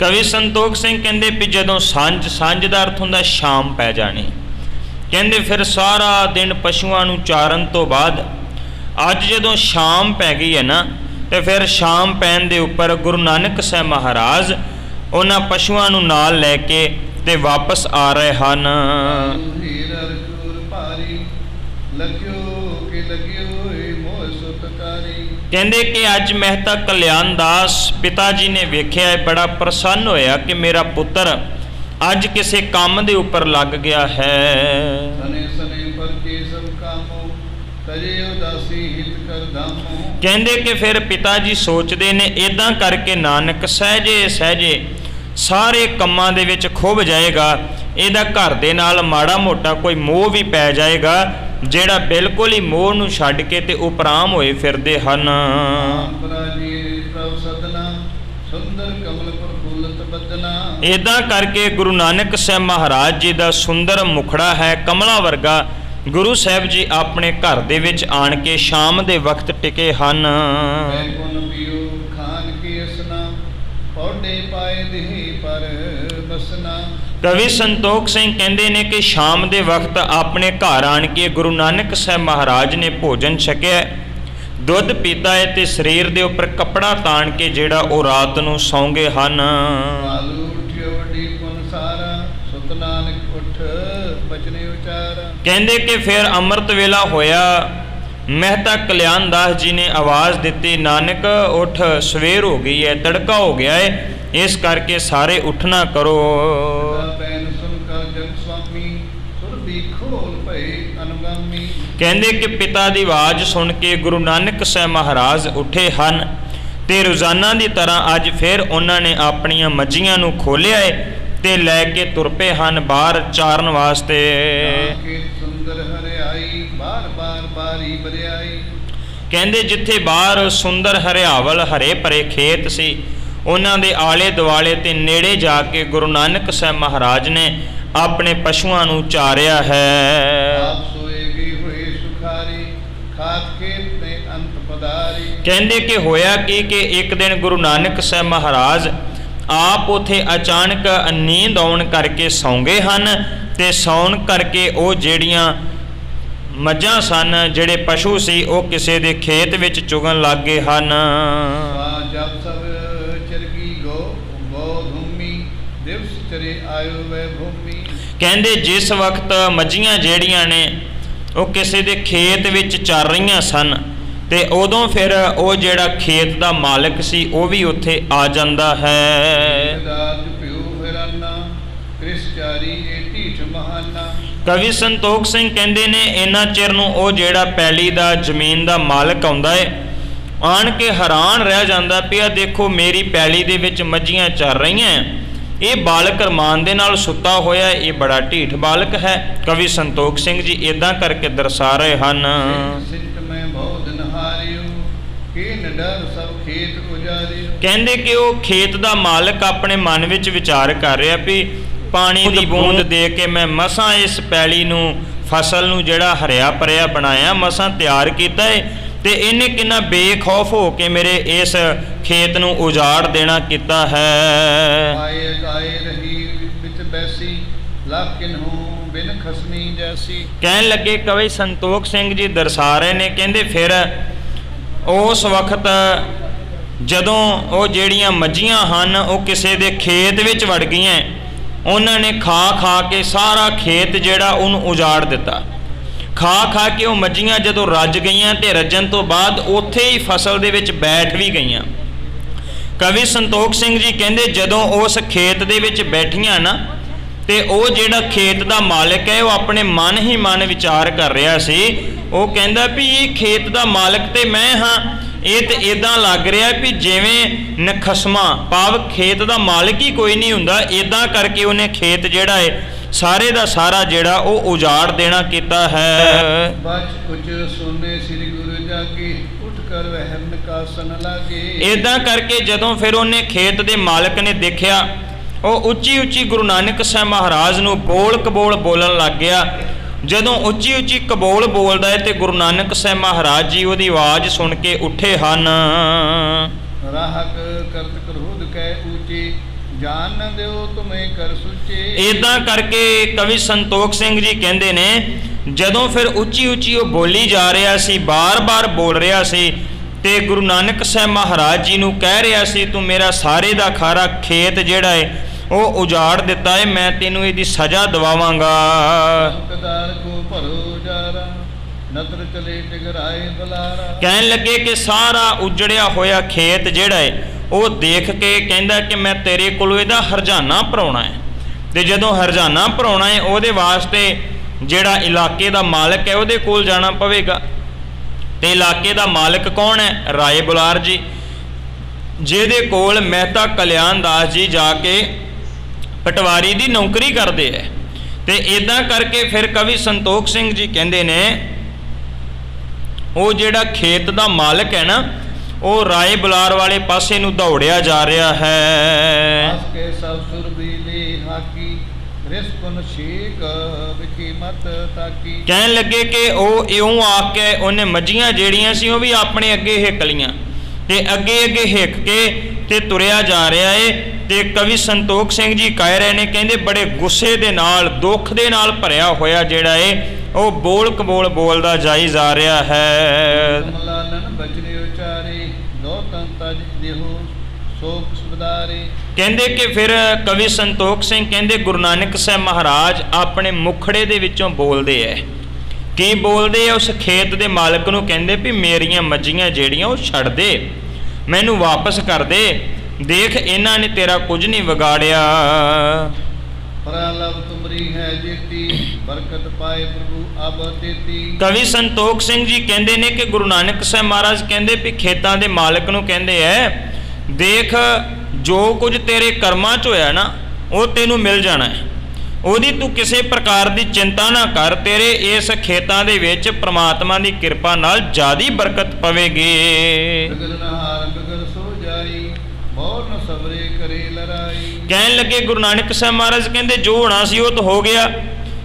ਕਵੀ ਸੰਤੋਖ ਸਿੰਘ ਕਹਿੰਦੇ ਵੀ ਜਦੋਂ ਸਾਂਝ ਦਾ ਅਰਥ ਹੁੰਦਾ ਸ਼ਾਮ ਪੈ ਜਾਣੀ, ਕਹਿੰਦੇ ਫਿਰ ਸਾਰਾ ਦਿਨ ਪਸ਼ੂਆਂ ਨੂੰ ਚਾਰਨ ਤੋਂ ਬਾਅਦ ਅੱਜ ਜਦੋਂ ਸ਼ਾਮ ਪੈ ਗਈ ਹੈ ਨਾ, ਤੇ ਫਿਰ ਸ਼ਾਮ ਪੈਣ ਦੇ ਉੱਪਰ ਗੁਰੂ ਨਾਨਕ ਸਾਹਿਬ ਮਹਾਰਾਜ ਉਹਨਾਂ ਪਸ਼ੂਆਂ ਨੂੰ ਨਾਲ ਲੈ ਕੇ ਤੇ ਵਾਪਸ ਆ ਰਹੇ ਹਨ। ਕਹਿੰਦੇ ਕਿ ਅੱਜ ਮਹਿਤਾ ਕਲਿਆਣ ਦਾਸ ਪਿਤਾ ਜੀ ਨੇ ਵੇਖਿਆ, ਬੜਾ ਪ੍ਰਸੰਨ ਹੋਇਆ ਕਿ ਮੇਰਾ ਪੁੱਤਰ ਅੱਜ ਕਿਸੇ ਕੰਮ ਦੇ ਉੱਪਰ ਲੱਗ ਗਿਆ ਹੈ। ਕਹਿੰਦੇ ਕਿ ਫਿਰ ਪਿਤਾ ਜੀ ਸੋਚਦੇ ਨੇ ਇੱਦਾਂ ਕਰਕੇ ਨਾਨਕ ਸਹਿਜੇ ਸਾਰੇ ਕੰਮਾਂ ਦੇ ਵਿੱਚ ਖੁੱਭ ਜਾਏਗਾ, ਇਹਦਾ ਘਰ ਦੇ ਨਾਲ ਮਾੜਾ ਮੋਟਾ ਕੋਈ ਮੋਹ ਵੀ ਪੈ ਜਾਏਗਾ, ਜਿਹੜਾ ਬਿਲਕੁਲ ਹੀ ਮੋਹ ਨੂੰ ਛੱਡ ਕੇ ਤੇ ਉਪਰਾਮ ਹੋਏ ਫਿਰਦੇ ਹਨ। ਇੱਦਾਂ ਕਰਕੇ ਗੁਰੂ ਨਾਨਕ ਸਾਹਿਬ ਮਹਾਰਾਜ ਜੀ ਦਾ ਸੁੰਦਰ ਮੁਖੜਾ ਹੈ, ਕਮਲਾ ਵਰਗਾ ਗੁਰੂ ਸਾਹਿਬ ਜੀ ਆਪਣੇ ਘਰ ਦੇ ਵਿੱਚ ਆਣ ਕੇ ਸ਼ਾਮ ਦੇ ਵਕਤ ਟਿਕੇ ਹਨ। ਬੈਕੁਨ ਪਿਓ ਖਾਨ ਕੀ ਅਸਨਾ ਪੌਡੇ ਪਾਏ ਦੇਹ ਪਰ ਬਸਨਾ। ਕਵੀ ਸੰਤੋਖ ਸਿੰਘ ਕਹਿੰਦੇ ਨੇ ਕਿ ਸ਼ਾਮ ਦੇ ਵਕਤ ਆਪਣੇ ਘਰ ਆਣ ਕੇ ਗੁਰੂ ਨਾਨਕ ਸਾਹਿਬ ਮਹਾਰਾਜ ਨੇ ਭੋਜਨ ਛਕਿਆ, ਦੁੱਧ ਪੀਤਾ ਹੈ ਤੇ ਸਰੀਰ ਦੇ ਉੱਪਰ ਕੱਪੜਾ ਤਾਣ ਕੇ ਜਿਹੜਾ ਉਹ ਰਾਤ ਨੂੰ ਸੌਂ ਗਏ ਹਨ। ਆਲੂ ਉਠਿਓ ਵੱਡੀ ਪੁਨ ਸਾਰਾ ਸੁਤ ਨਾਨਕ ਉਠ ਬਚਨੇ ਉਚਾਰਾ। ਕਹਿੰਦੇ ਕਿ ਫਿਰ ਅੰਮ੍ਰਿਤ ਵੇਲਾ ਹੋਇਆ, ਮਹਿਤਾ ਕਲਿਆਣ ਦਾਸ ਜੀ ਨੇ ਆਵਾਜ਼ ਦਿੱਤੀ, ਨਾਨਕ ਉੱਠ, ਸਵੇਰ ਹੋ ਗਈ ਹੈ, ਤੜਕਾ ਹੋ ਗਿਆ ਹੈ, ਇਸ ਕਰਕੇ ਸਾਰੇ ਉੱਠਣਾ ਕਰੋ। ਬੈਨ ਸੁਨ ਕਾ ਜਗ ਸੁਆਮੀ ਸੁਰਬੀ ਖੋਲ ਭਏ ਅਨੁਗਾਮੀ। ਕਹਿੰਦੇ ਕਿ ਪਿਤਾ ਦੀ ਆਵਾਜ਼ ਸੁਣ ਕੇ ਗੁਰੂ ਨਾਨਕ ਸਾਹਿਬ ਮਹਾਰਾਜ ਉੱਠੇ ਹਨ ਤੇ ਰੋਜ਼ਾਨਾ ਦੀ ਤਰ੍ਹਾਂ ਅੱਜ ਫਿਰ ਉਹਨਾਂ ਨੇ ਆਪਣੀਆਂ ਮੱਝੀਆਂ ਨੂੰ ਖੋਲ੍ਹਿਆ ਹੈ ਤੇ ਲੈ ਕੇ ਤੁਰ ਪਏ ਹਨ ਬਾਹਰ ਚਾਰਨ ਵਾਸਤੇ। ਕੇ ਸੁੰਦਰ ਹਰਿਆਈ ਬਾਰ ਬਾਰ ਬਾਰੀ ਬਰਿਆਈ। ਕਹਿੰਦੇ ਜਿੱਥੇ ਬਾਹਰ ਸੁੰਦਰ ਹਰਿਆਵਲ ਹਰੇ ਭਰੇ ਖੇਤ ਸੀ, ਉਹਨਾਂ ਦੇ ਆਲੇ ਦੁਆਲੇ ਤੇ ਨੇੜੇ ਜਾ ਕੇ ਗੁਰੂ ਨਾਨਕ ਸਾਹਿਬ ਮਹਾਰਾਜ ਨੇ ਆਪਣੇ ਪਸ਼ੂਆਂ ਨੂੰ ਚਾਰਿਆ ਹੈ। ਆਪ ਸੋਏ ਵੀ ਹੋਏ ਸੁਖਾਰੀ ਖਾਤ ਖੇਤ ਨੇ ਅੰਤ ਪਦਾਰੀ। ਕਹਿੰਦੇ ਕਿ ਹੋਇਆ ਕੀ ਕਿ ਇੱਕ ਦਿਨ ਗੁਰੂ ਨਾਨਕ ਸਾਹਿਬ ਮਹਾਰਾਜ ਆਪ ਉਥੇ ਅਚਾਨਕ ਨੀਂਦ ਆਉਣ ਕਰਕੇ ਸੌਂ ਗਏ ਹਨ ਤੇ ਸੌਣ ਕਰਕੇ ਉਹ ਜਿਹੜੀਆਂ ਮੱਝਾਂ ਸਨ, ਜਿਹੜੇ ਪਸ਼ੂ ਸੀ, ਉਹ ਕਿਸੇ ਦੇ ਖੇਤ ਵਿੱਚ ਚੁਗਣ ਲੱਗ ਗਏ ਹਨ। ਜਬ ਸਭ ਚਰਗੀ ਗੋ ਧੂਮੀ ਦਿਵਸ ਚਰੇ ਆਇਓ ਵੈ ਭੂਮੀ। ਕਹਿੰਦੇ ਜਿਸ ਵਕਤ ਮੱਝੀਆਂ ਜਿਹੜੀਆਂ ਨੇ ਉਹ ਕਿਸੇ ਦੇ ਖੇਤ ਵਿੱਚ ਚਰ ਰਹੀਆਂ ਸਨ ਤੇ ਉਦੋਂ ਫਿਰ ਉਹ ਜਿਹੜਾ ਖੇਤ ਦਾ ਮਾਲਕ ਸੀ ਉਹ ਵੀ ਉੱਥੇ ਆ ਜਾਂਦਾ ਹੈ। ਕਵੀ ਸੰਤੋਖ ਸਿੰਘ ਕਹਿੰਦੇ ਨੇ ਇਹਨਾਂ ਚਿਰ ਨੂੰ ਉਹ ਜਿਹੜਾ ਪੈਲੀ ਦਾ ਜ਼ਮੀਨ ਦਾ ਮਾਲਕ ਆਉਂਦਾ ਹੈ, ਆਣ ਕੇ ਹੈਰਾਨ ਰਹਿ ਜਾਂਦਾ ਪਿਆ, ਦੇਖੋ ਮੇਰੀ ਪੈਲੀ ਦੇ ਵਿੱਚ ਮੱਝੀਆਂ ਚਰ ਰਹੀਆਂ, ਇਹ ਬਾਲਕ ਰਮਾਨ ਦੇ ਨਾਲ ਸੁੱਤਾ ਹੋਇਆ, ਇਹ ਬੜਾ ਢੀਠ ਬਾਲਕ ਹੈ। ਕਵੀ ਸੰਤੋਖ ਸਿੰਘ ਜੀ ਇਦਾਂ ਕਰਕੇ ਦਰਸਾ ਰਹੇ ਹਨ। ਕਹਿੰਦੇ ਕਿ ਉਹ ਖੇਤ ਦਾ ਮਾਲਕ ਆਪਣੇ ਮਨ ਵਿੱਚ ਵਿਚਾਰ ਕਰ ਰਿਹਾ ਵੀ ਪਾਣੀ ਦੀ ਬੂੰਦ ਦੇ ਕੇ ਮੈਂ ਮਸਾਂ ਇਸ ਪੈਲੀ ਨੂੰ, ਫਸਲ ਨੂੰ ਜਿਹੜਾ ਹਰਿਆ ਭਰਿਆ ਬਣਾਇਆ, ਮਸਾਂ ਤਿਆਰ ਕੀਤਾ ਹੈ ਤੇ ਇਹਨੇ ਕਿੰਨਾ ਬੇਖੌਫ ਹੋ ਕੇ ਮੇਰੇ ਇਸ ਖੇਤ ਨੂੰ ਉਜਾੜ ਦੇਣਾ ਕੀਤਾ ਹੈ। ਆਏ ਗਾਏ ਰਹੀ ਵਿੱਚ ਬੈਸੀ ਲਾਕਿਨ ਹੂੰ ਬਿਨ ਖਸਮੀ ਜੈਸੀ। ਕਹਿਣ ਲੱਗੇ ਕਵੀ ਸੰਤੋਖ ਸਿੰਘ ਜੀ ਦਰਸਾ ਰਹੇ ਨੇ, ਕਹਿੰਦੇ ਫਿਰ ਉਸ ਵਕਤ ਜਦੋਂ ਉਹ ਜਿਹੜੀਆਂ ਮੱਝੀਆਂ ਹਨ ਉਹ ਕਿਸੇ ਦੇ ਖੇਤ ਵਿੱਚ ਵੜ ਗਈਆਂ, ਉਹਨਾਂ ਨੇ ਖਾ ਕੇ ਸਾਰਾ ਖੇਤ ਜਿਹੜਾ ਉਹਨੂੰ ਉਜਾੜ ਦਿੱਤਾ। ਖਾ ਕੇ ਉਹ ਮੱਝੀਆਂ ਜਦੋਂ ਰੱਜ ਗਈਆਂ ਤੇ ਰੱਜਣ ਤੋਂ ਬਾਅਦ ਉੱਥੇ ਹੀ ਫਸਲ ਦੇ ਵਿੱਚ ਬੈਠ ਵੀ ਗਈਆਂ। ਕਵੀ ਸੰਤੋਖ ਸਿੰਘ ਜੀ ਕਹਿੰਦੇ ਜਦੋਂ ਉਸ ਖੇਤ ਦੇ ਵਿੱਚ ਬੈਠੀਆਂ ਨਾ ਤੇ ਉਹ ਜਿਹੜਾ ਖੇਤ ਦਾ ਮਾਲਕ ਹੈ ਉਹ ਆਪਣੇ ਮਨ ਹੀ ਮਨ ਵਿਚਾਰ ਕਰ ਰਿਹਾ ਸੀ। ਉਹ ਕਹਿੰਦਾ ਵੀ ਇਹ ਖੇਤ ਦਾ ਮਾਲਕ ਤੇ ਮੈਂ ਹਾਂ, ਇਹ ਤੇ ਇਦਾਂ ਲੱਗ ਰਿਹਾ ਵੀ ਜਿਵੇਂ ਨਖਸਮਾ ਭਾਵ ਖੇਤ ਦਾ ਮਾਲਕ ਹੀ ਕੋਈ ਨਹੀਂ ਹੁੰਦਾ। ਇਦਾਂ ਕਰਕੇ ਉਹਨੇ ਖੇਤ ਜਿਹੜਾ ਹੈ ਸਾਰੇ ਦਾ ਸਾਰਾ ਜਿਹੜਾ ਉਹ ਉਜਾੜ ਦੇਣਾ ਕੀਤਾ ਹੈ। ਬਚ ਕੁਝ ਸੋਨੇ ਸ੍ਰੀ ਗੁਰੂ ਜਾਗੀ ਉੱਠ ਕਰ ਵਹਿਮ ਕਾਸਨ ਲਾਗੇ। ਇਦਾਂ ਕਰਕੇ ਜਦੋਂ ਫਿਰ ਉਹਨੇ ਖੇਤ ਦੇ ਮਾਲਕ ਨੇ ਦੇਖਿਆ, ਉਹ ਉੱਚੀ ਉੱਚੀ ਗੁਰੂ ਨਾਨਕ ਸਾਹਿਬ ਮਹਾਰਾਜ ਨੂੰ ਬੋਲ ਕਬੋਲ ਬੋਲਣ ਲੱਗ ਗਿਆ। ਜਦੋਂ ਉੱਚੀ ਉੱਚੀ ਕਬੋਲ ਬੋਲਦਾ ਹੈ ਤੇ ਗੁਰੂ ਨਾਨਕ ਸਾਹਿਬ ਮਹਾਰਾਜ ਜੀ ਉਹਦੀ ਆਵਾਜ਼ ਸੁਣ ਕੇ ਉੱਠੇ ਹਨ। ਰਾਹਕ ਕਰਤ ਕਰਹੁਦ ਕਹਿ ਉੱਚੀ ਜਾਨ ਨ ਦਿਓ ਤੁਮੇ ਕਰ ਸੁਚੇ। ਇਦਾਂ ਕਰਕੇ ਕਵੀ ਸੰਤੋਖ ਸਿੰਘ ਜੀ ਕਹਿੰਦੇ ਨੇ ਜਦੋਂ ਫਿਰ ਉੱਚੀ ਉੱਚੀ ਉਹ ਬੋਲੀ ਜਾ ਰਿਹਾ ਸੀ, ਬਾਰ-ਬਾਰ ਬੋਲ ਰਿਹਾ ਸੀ ਤੇ ਗੁਰੂ ਨਾਨਕ ਸਾਹਿਬ ਮਹਾਰਾਜ ਜੀ ਨੂੰ ਕਹਿ ਰਿਹਾ ਸੀ ਤੂੰ ਮੇਰਾ ਸਾਰੇ ਦਾ ਖਾਰਾ ਖੇਤ ਜਿਹੜਾ ਹੈ ਉਹ ਉਜਾੜ ਦਿੱਤਾ ਹੈ, ਮੈਂ ਤੈਨੂੰ ਇਹਦੀ ਸਜ਼ਾ ਦਿਵਾਵਾਂਗਾ। ਕਹਿਣ ਲੱਗੇ ਕਿ ਸਾਰਾ ਉਜੜਿਆ ਹੋਇਆ ਖੇਤ ਜਿਹੜਾ ਹੈ ਉਹ ਦੇਖ ਕੇ ਕਹਿੰਦਾ ਕਿ ਮੈਂ ਤੇਰੇ ਕੋਲੋਂ ਇਹਦਾ ਹਰਜਾਨਾ ਭਰਾਉਣਾ ਹੈ ਤੇ ਜਦੋਂ ਹਰਜਾਨਾ ਭਰਾਉਣਾ ਹੈ ਉਹਦੇ ਵਾਸਤੇ ਜਿਹੜਾ ਇਲਾਕੇ ਦਾ ਮਾਲਕ ਹੈ ਉਹਦੇ ਕੋਲ ਜਾਣਾ ਪਵੇਗਾ। ਤੇ ਇਲਾਕੇ ਦਾ ਮਾਲਕ ਕੌਣ ਹੈ? ਰਾਏ ਬੁਲਾਰ ਜੀ, ਜਿਹਦੇ ਕੋਲ ਮਹਿਤਾ ਕਲਿਆਣ ਦਾਸ ਜੀ ਜਾ ਕੇ ਪਟਵਾਰੀ ਦੀ ਨੌਕਰੀ ਕਰਦੇ ਹੈ। ਤੇ ਇਦਾਂ ਕਰਕੇ ਫਿਰ ਕਵੀ ਸੰਤੋਖ ਸਿੰਘ ਜੀ ਕਹਿੰਦੇ ਨੇ ਉਹ ਜਿਹੜਾ ਖੇਤ ਦਾ ਮਾਲਕ ਹੈ ਨਾ ਉਹ ਰਾਏ ਬੁਲਾਰ ਵਾਲੇ ਪਾਸੇ ਨੂੰ ਦੌੜਿਆ ਜਾ ਰਿਹਾ ਹੈ। ਰਿਸਪਨ ਸ਼ੇਕ ਵਿਖੀ ਮਤ ਤਾਕੀ। ਕਹਿਣ ਲੱਗੇ ਕਿ ਉਹ ਇਉਂ ਆਖ ਕੇ ਉਹਨੇ ਮੱਝੀਆਂ ਜਿਹੜੀਆਂ ਸੀ ਉਹ ਵੀ ਆਪਣੇ ਅੱਗੇ ਹਿੱਕ ਲੀਆਂ ਤੇ ਅੱਗੇ ਅੱਗੇ ਹਿੱਕ ਕੇ ਤੇ ਤੁਰਿਆ ਜਾ ਰਿਹਾ ਏ। ਤੇ ਕਵੀ ਸੰਤੋਖ ਸਿੰਘ ਜੀ ਕਹਿ ਰਹੇ ਨੇ, ਕਹਿੰਦੇ ਬੜੇ ਗੁੱਸੇ ਦੇ ਨਾਲ, ਦੁੱਖ ਦੇ ਨਾਲ ਭਰਿਆ ਹੋਇਆ ਜਿਹੜਾ ਏ ਉਹ ਬੋਲ ਕਬੋਲ ਬੋਲਦਾ ਜਾਈ ਜਾ ਰਿਹਾ ਹੈ। ਕਮਲਾਨਨ ਬਚਨੇ ਉਚਾਰੇ ਦੋ ਤਨ ਤਜ ਦੇਹੋ ਸੋਖ ਸੁਬਦਾਰੇ। ਕਹਿੰਦੇ ਕਿ ਫਿਰ ਕਵੀ ਸੰਤੋਖ ਸਿੰਘ ਕਹਿੰਦੇ ਗੁਰੂ ਨਾਨਕ ਸਾਹਿਬ ਮਹਾਰਾਜ ਆਪਣੇ ਮੁਖੜੇ ਦੇ ਵਿੱਚੋਂ ਬੋਲਦੇ ਐ। ਕੀ ਬੋਲਦੇ ਆ? ਉਸ ਖੇਤ ਦੇ ਮਾਲਕ ਨੂੰ ਕਹਿੰਦੇ ਵੀ ਮੇਰੀਆਂ ਮੱਝੀਆਂ ਜਿਹੜੀਆਂ ਉਹ ਛੱਡ ਦੇ, ਮੈਨੂੰ ਵਾਪਸ ਕਰ ਦੇ, ਦੇਖ ਇਹਨਾਂ ਨੇ ਤੇਰਾ ਕੁਝ ਨਹੀਂ ਵਿਗਾੜਿਆ। ਪ੍ਰਲਭ ਤੁਮਰੀ ਹੈ ਜੀਤੀ ਬਰਕਤ ਪਾਏ ਪ੍ਰਭੂ ਅਬ ਤੇਤੀ। ਕਵੀ ਸੰਤੋਖ ਸਿੰਘ ਜੀ ਕਹਿੰਦੇ ਨੇ ਕਿ ਗੁਰੂ ਨਾਨਕ ਸਾਹਿਬ ਮਹਾਰਾਜ ਕਹਿੰਦੇ ਵੀ ਖੇਤਾਂ ਦੇ ਮਾਲਕ ਨੂੰ ਕਹਿੰਦੇ ਐ, ਦੇਖ ਜੋ ਕੁਝ ਤੇਰੇ ਕਰਮਾਂ 'ਚ ਹੋਇਆ ਨਾ ਉਹ ਤੈਨੂੰ ਮਿਲ ਜਾਣਾ ਹੈ, ਉਹਦੀ ਤੂੰ ਕਿਸੇ ਪ੍ਰਕਾਰ ਦੀ ਚਿੰਤਾ ਨਾ ਕਰ। ਤੇਰੇ ਇਸ ਖੇਤਾਂ ਦੇ ਵਿੱਚ ਪ੍ਰਮਾਤਮਾ ਦੀ ਕਿਰਪਾ ਨਾਲ ਜ਼ਿਆਦੀ ਬਰਕਤ ਪਵੇਗੀ। ਬਿਗਲ ਨਹਾਰ ਬਿਗਲ ਸੋ ਜਾਈ ਮੋਰ ਨ ਸਬਰੇ ਕਰੇ ਲੜਾਈ। ਕਹਿਣ ਲੱਗੇ ਗੁਰੂ ਨਾਨਕ ਸਾਹਿਬ ਮਹਾਰਾਜ ਕਹਿੰਦੇ ਜੋ ਹੋਣਾ ਸੀ ਉਹ ਤਾਂ ਹੋ ਗਿਆ,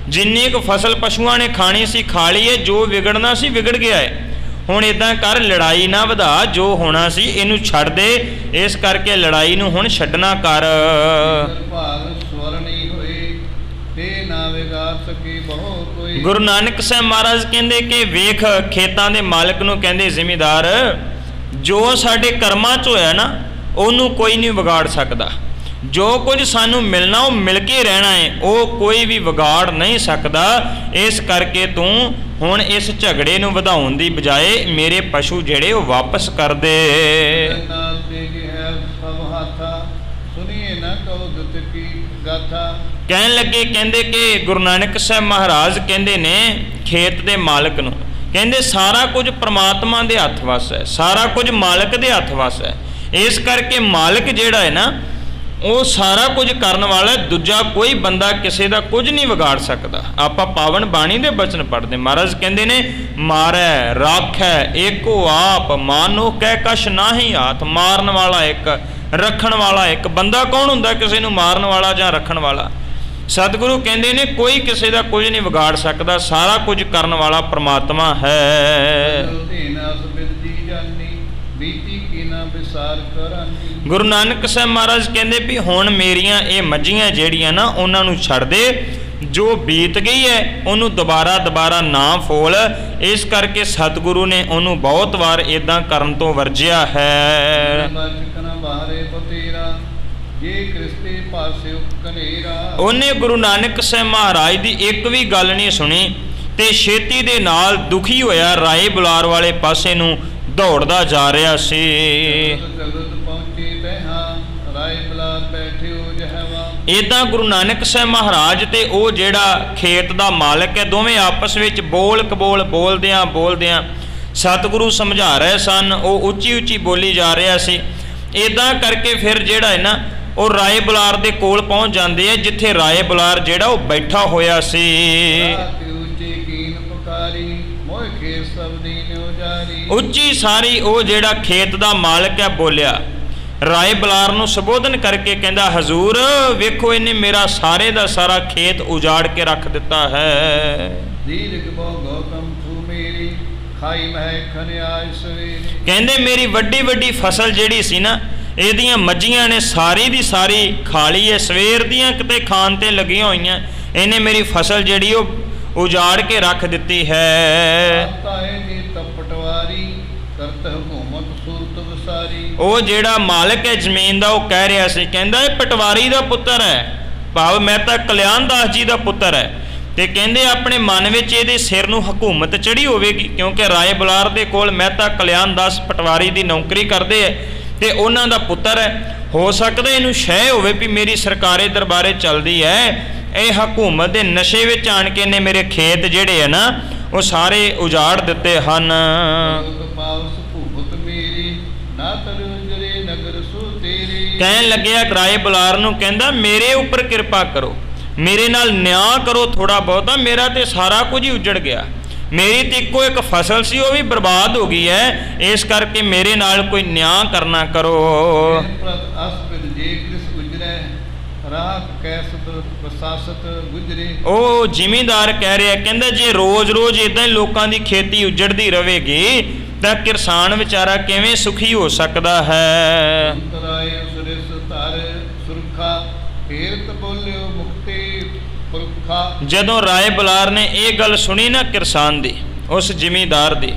ਜਿੰਨੀ ਕੁ ਫਸਲ ਪਸ਼ੂਆਂ ਨੇ ਖਾਣੀ ਸੀ ਖਾ ਲਈ ਹੈ, ਜੋ ਵਿਗੜਨਾ ਸੀ ਵਿਗੜ ਗਿਆ ਹੈ। ਹੁਣ ਇਦਾਂ ਕਰ, ਲੜਾਈ ਨਾ ਵਧਾ, ਜੋ ਹੋਣਾ ਸੀ ਇਹਨੂੰ ਛੱਡ ਦੇ, ਇਸ ਕਰਕੇ ਲੜਾਈ ਨੂੰ ਹੁਣ ਛੱਡਣਾ ਕਰ। ਭਾਗ ਸਵਰਣੀ ਹੋਏ ਤੇ ਨਾ ਵਿਗਾੜ ਸਕੇ ਬਹੁ ਕੋਈ। ਗੁਰੂ ਨਾਨਕ ਸਾਹਿਬ ਮਹਾਰਾਜ ਕਹਿੰਦੇ ਕਿ ਵੇਖ ਖੇਤਾਂ ਦੇ ਮਾਲਕ ਨੂੰ ਕਹਿੰਦੇ ਜ਼ਿਮੀਦਾਰ, ਜੋ ਸਾਡੇ ਕਰਮਾਂ 'ਚ ਹੋਇਆ ਨਾ ਉਹਨੂੰ ਕੋਈ ਨਹੀਂ ਵਿਗਾੜ ਸਕਦਾ। ਜੋ ਕੁਝ ਸਾਨੂੰ ਮਿਲਣਾ ਉਹ ਮਿਲ ਕੇ ਰਹਿਣਾ ਹੈ, ਉਹ ਕੋਈ ਵੀ ਵਿਗਾੜ ਨਹੀਂ ਸਕਦਾ। ਇਸ ਕਰਕੇ ਤੂੰ ਹੁਣ ਇਸ ਝਗੜੇ ਨੂੰ ਵਧਾਉਣ ਦੀ ਬਜਾਏ ਮੇਰੇ ਪਸ਼ੂ ਜਿਹੜੇ ਉਹ ਵਾਪਸ ਕਰ ਦੇ। ਨਾਲ ਦੇ ਹੈ ਸਭ ਹਾਥਾ ਸੁਨੀਏ ਨਾ ਕਉ ਦੁਤ ਕੀ ਗਾਥਾ। ਕਹਿਣ ਲੱਗੇ ਕਹਿੰਦੇ ਕਿ ਗੁਰੂ ਨਾਨਕ ਸਾਹਿਬ ਮਹਾਰਾਜ ਕਹਿੰਦੇ ਨੇ ਖੇਤ ਦੇ ਮਾਲਕ ਨੂੰ, ਕਹਿੰਦੇ ਸਾਰਾ ਕੁਝ ਪ੍ਰਮਾਤਮਾ ਦੇ ਹੱਥ ਵੱਸ ਹੈ, ਸਾਰਾ ਕੁਝ ਮਾਲਕ ਦੇ ਹੱਥ ਵੱਸ ਹੈ। ਇਸ ਕਰਕੇ ਮਾਲਕ ਜਿਹੜਾ ਹੈ ਨਾ ਉਹ ਸਾਰਾ ਕੁਝ ਕਰਨ ਵਾਲਾ ਹੈ, ਦੂਜਾ ਕੋਈ ਬੰਦਾ ਕਿਸੇ ਦਾ ਕੁਝ ਨਹੀਂ ਵਿਗਾੜ ਸਕਦਾ। ਆਪਾਂ ਪਾਵਨ ਬਾਣੀ ਦੇ ਬਚਨ ਪੜ੍ਹਦੇ, ਮਹਾਰਾਜ ਕਹਿੰਦੇ ਨੇ ਮਾਰੈ ਰਾਖੈ ਏਕੋ ਆਪ ਮਾਨੋ ਕਹਿ ਕਛ ਨਾਹੀ ਹਾਥ। ਮਾਰਨ ਵਾਲਾ ਇੱਕ, ਰੱਖਣ ਵਾਲਾ ਇੱਕ। ਬੰਦਾ ਕੌਣ ਹੁੰਦਾ ਕਿਸੇ ਨੂੰ ਮਾਰਨ ਵਾਲਾ ਜਾਂ ਰੱਖਣ ਵਾਲਾ? ਸਤਿਗੁਰੂ ਕਹਿੰਦੇ ਨੇ ਕੋਈ ਕਿਸੇ ਦਾ ਕੁਝ ਨਹੀਂ ਵਿਗਾੜ ਸਕਦਾ, ਸਾਰਾ ਕੁਝ ਕਰਨ ਵਾਲਾ ਪ੍ਰਮਾਤਮਾ ਹੈ। ਗੁਰੂ ਨਾਨਕ ਸਾਹਿਬ ਮਹਾਰਾਜ ਕਹਿੰਦੇ ਵੀ ਹੁਣ ਮੇਰੀਆਂ ਇਹ ਮੱਝੀਆਂ ਜਿਹੜੀਆਂ ਨਾ ਉਹਨਾਂ ਨੂੰ ਛੱਡ ਦੇ, ਜੋ ਬੀਤ ਗਈ ਹੈ ਉਹਨੂੰ ਦੁਬਾਰਾ ਨਾ ਫੋਲ। ਇਸ ਕਰਕੇ ਸਤਿਗੁਰੂ ਨੇ ਉਹਨੂੰ ਬਹੁਤ ਵਾਰ ਇਦਾਂ ਕਰਨ ਤੋਂ ਵਰਜਿਆ ਹੈ। ਉਹਨੇ ਗੁਰੂ ਨਾਨਕ ਸਾਹਿਬ ਮਹਾਰਾਜ ਦੀ ਇੱਕ ਵੀ ਗੱਲ ਨਹੀਂ ਸੁਣੀ ਤੇ ਛੇਤੀ ਦੇ ਨਾਲ ਦੁਖੀ ਹੋਇਆ ਰਾਏ ਬੁਲਾਰ ਵਾਲੇ ਪਾਸੇ ਨੂੰ ਦੌੜਦਾ ਜਾ ਰਿਹਾ ਸੀ। ਇਦਾਂ ਗੁਰੂ ਨਾਨਕ ਸਾਹਿਬ ਮਹਾਰਾਜ ਤੇ ਉਹ ਜਿਹੜਾ ਖੇਤ ਦਾ ਮਾਲਕ ਹੈ ਦੋਵੇਂ ਆਪਸ ਵਿੱਚ ਬੋਲ ਕਬੋਲ ਬੋਲਦਿਆਂ ਸਤਿਗੁਰੂ ਸਮਝਾ ਰਹੇ ਸਨ। ਉਹ ਉੱਚੀ ਬੋਲੀ ਜਾ ਰਿਹਾ ਸੀ। ਇਦਾਂ ਕਰਕੇ ਫਿਰ ਜਿਹੜਾ ਹੈ ਨਾ ਉਹ ਰਾਏ ਬੁਲਾਰ ਦੇ ਕੋਲ ਪਹੁੰਚ ਜਾਂਦੇ ਆ, ਜਿੱਥੇ ਰਾਏ ਬੁਲਾਰ ਜਿਹੜਾ ਉਹ ਬੈਠਾ ਹੋਇਆ ਸੀ। ਉੱਚੀ ਸਾਰੀ ਉਹ ਜਿਹੜਾ ਖੇਤ ਦਾ ਮਾਲਕ ਹੈ ਬੋਲਿਆ, ਰਾਏ ਬੁਲਾਰ ਨੂੰ ਸੰਬੋਧਨ ਕਰਕੇ ਕਹਿੰਦਾ, ਹਜ਼ੂਰ ਵੇਖੋ ਇਹਨੇ ਮੇਰਾ ਸਾਰੇ ਦਾ ਸਾਰਾ ਖੇਤ ਉਜਾੜ ਕੇ ਰੱਖ ਦਿੱਤਾ ਹੈ। ਕਹਿੰਦੇ ਮੇਰੀ ਵੱਡੀ ਫਸਲ ਜਿਹੜੀ ਸੀ ਨਾ ਇਹਦੀਆਂ ਮੱਝੀਆਂ ਨੇ ਸਾਰੀ ਦੀ ਸਾਰੀ ਖਾ ਲਈ ਹੈ, ਸਵੇਰ ਦੀਆਂ ਕਿਤੇ ਖਾਣ ਤੇ ਲੱਗੀਆਂ ਹੋਈਆਂ, ਇਹਨੇ ਮੇਰੀ ਫਸਲ ਜਿਹੜੀ ਉਹ ਉਜਾੜ ਕੇ ਰੱਖ ਦਿੱਤੀ ਹੈ। ਉਹ ਜਿਹੜਾ ਮਾਲਕ ਹੈ ਜ਼ਮੀਨ ਦਾ ਉਹ ਕਹਿ ਰਿਹਾ ਸੀ, ਕਹਿੰਦਾ ਇਹ ਪਟਵਾਰੀ ਦਾ ਪੁੱਤਰ ਹੈ, ਭਾਵ ਮਹਿਤਾ ਕਲਿਆਣ ਦਾਸ ਜੀ ਦਾ ਪੁੱਤਰ ਹੈ। ਤੇ ਕਹਿੰਦੇ ਆਪਣੇ ਮਨ ਵਿੱਚ ਇਹਦੇ ਸਿਰ ਨੂੰ ਹਕੂਮਤ ਚੜੀ ਹੋਵੇਗੀ, ਕਿਉਂਕਿ ਰਾਏ ਬੁਲਾਰ ਦੇ ਕੋਲ ਮਹਿਤਾ ਕਲਿਆਣ ਦਾਸ ਪਟਵਾਰੀ ਦੀ ਨੌਕਰੀ ਕਰਦੇ ਹੈ ਤੇ ਉਹਨਾਂ ਦਾ ਪੁੱਤਰ ਹੈ। ਹੋ ਸਕਦਾ ਇਹਨੂੰ ਸ਼ੈ ਹੋਵੇ ਵੀ ਮੇਰੀ ਸਰਕਾਰੇ ਦਰਬਾਰੇ ਚੱਲਦੀ ਹੈ, ਇਹ ਹਕੂਮਤ ਦੇ ਨਸ਼ੇ ਵਿੱਚ ਆਣ ਕੇ ਨੇ ਮੇਰੇ ਖੇਤ ਜਿਹੜੇ ਹੈ ਨਾ ਉਹ ਸਾਰੇ ਉਜਾੜ ਦਿੱਤੇ ਹਨ। ਕਹਿਣ ਲੱਗਿਆ ਰਾਏ ਬੁਲਾਰ ਨੂੰ, ਕਹਿੰਦਾ ਮੇਰੇ ਉੱਪਰ ਕਿਰਪਾ ਕਰੋ, ਮੇਰੇ ਨਾਲ ਨਿਆਂ ਕਰੋ ਥੋੜਾ ਬਹੁਤਾ, ਮੇਰਾ ਤੇ ਸਾਰਾ ਕੁਝ ਹੀ ਉਜੜ ਗਿਆ, ਮੇਰੀ ਤੇ ਇੱਕੋ ਇੱਕ ਫਸਲ ਸੀ ਉਹ ਵੀ ਬਰਬਾਦ ਹੋ ਗਈ ਹੈ, ਇਸ ਕਰਕੇ ਮੇਰੇ ਨਾਲ ਕੋਈ ਨਿਆਂ ਕਰਨਾ ਕਰੋ। ਰਾਖ ਕੈਸਤ ਪ੍ਰਸਾਸਤ ਗੁਜਰੇ। ਉਹ ਜ਼ਿਮੀਂਦਾਰ ਕਹਿ ਰਿਹਾ, ਕਹਿੰਦਾ ਜੇ ਰੋਜ਼-ਰੋਜ਼ ਇਦਾਂ ਹੀ ਲੋਕਾਂ ਦੀ ਖੇਤੀ ਉਜੜਦੀ ਰਹੇਗੀ ਤਾਂ ਕਿਸਾਨ ਵਿਚਾਰਾ ਕਿਵੇਂ ਸੁਖੀ ਹੋ ਸਕਦਾ ਹੈ। ਅੰਤਰਾਏ ਸੁਰਿਸ ਧਰ ਸੁਰਖਾ ਫੇਰਤ ਬੋਲਿਓ ਮੁਕਤੀ ਪੁਰਖਾ। ਜਦੋਂ ਰਾਏ ਬੁਲਾਰ ਨੇ ਇਹ ਗੱਲ ਸੁਣੀ ਨਾ ਕਿਸਾਨ ਦੀ, ਉਸ ਜ਼ਿਮੀਂਦਾਰ ਦੀ,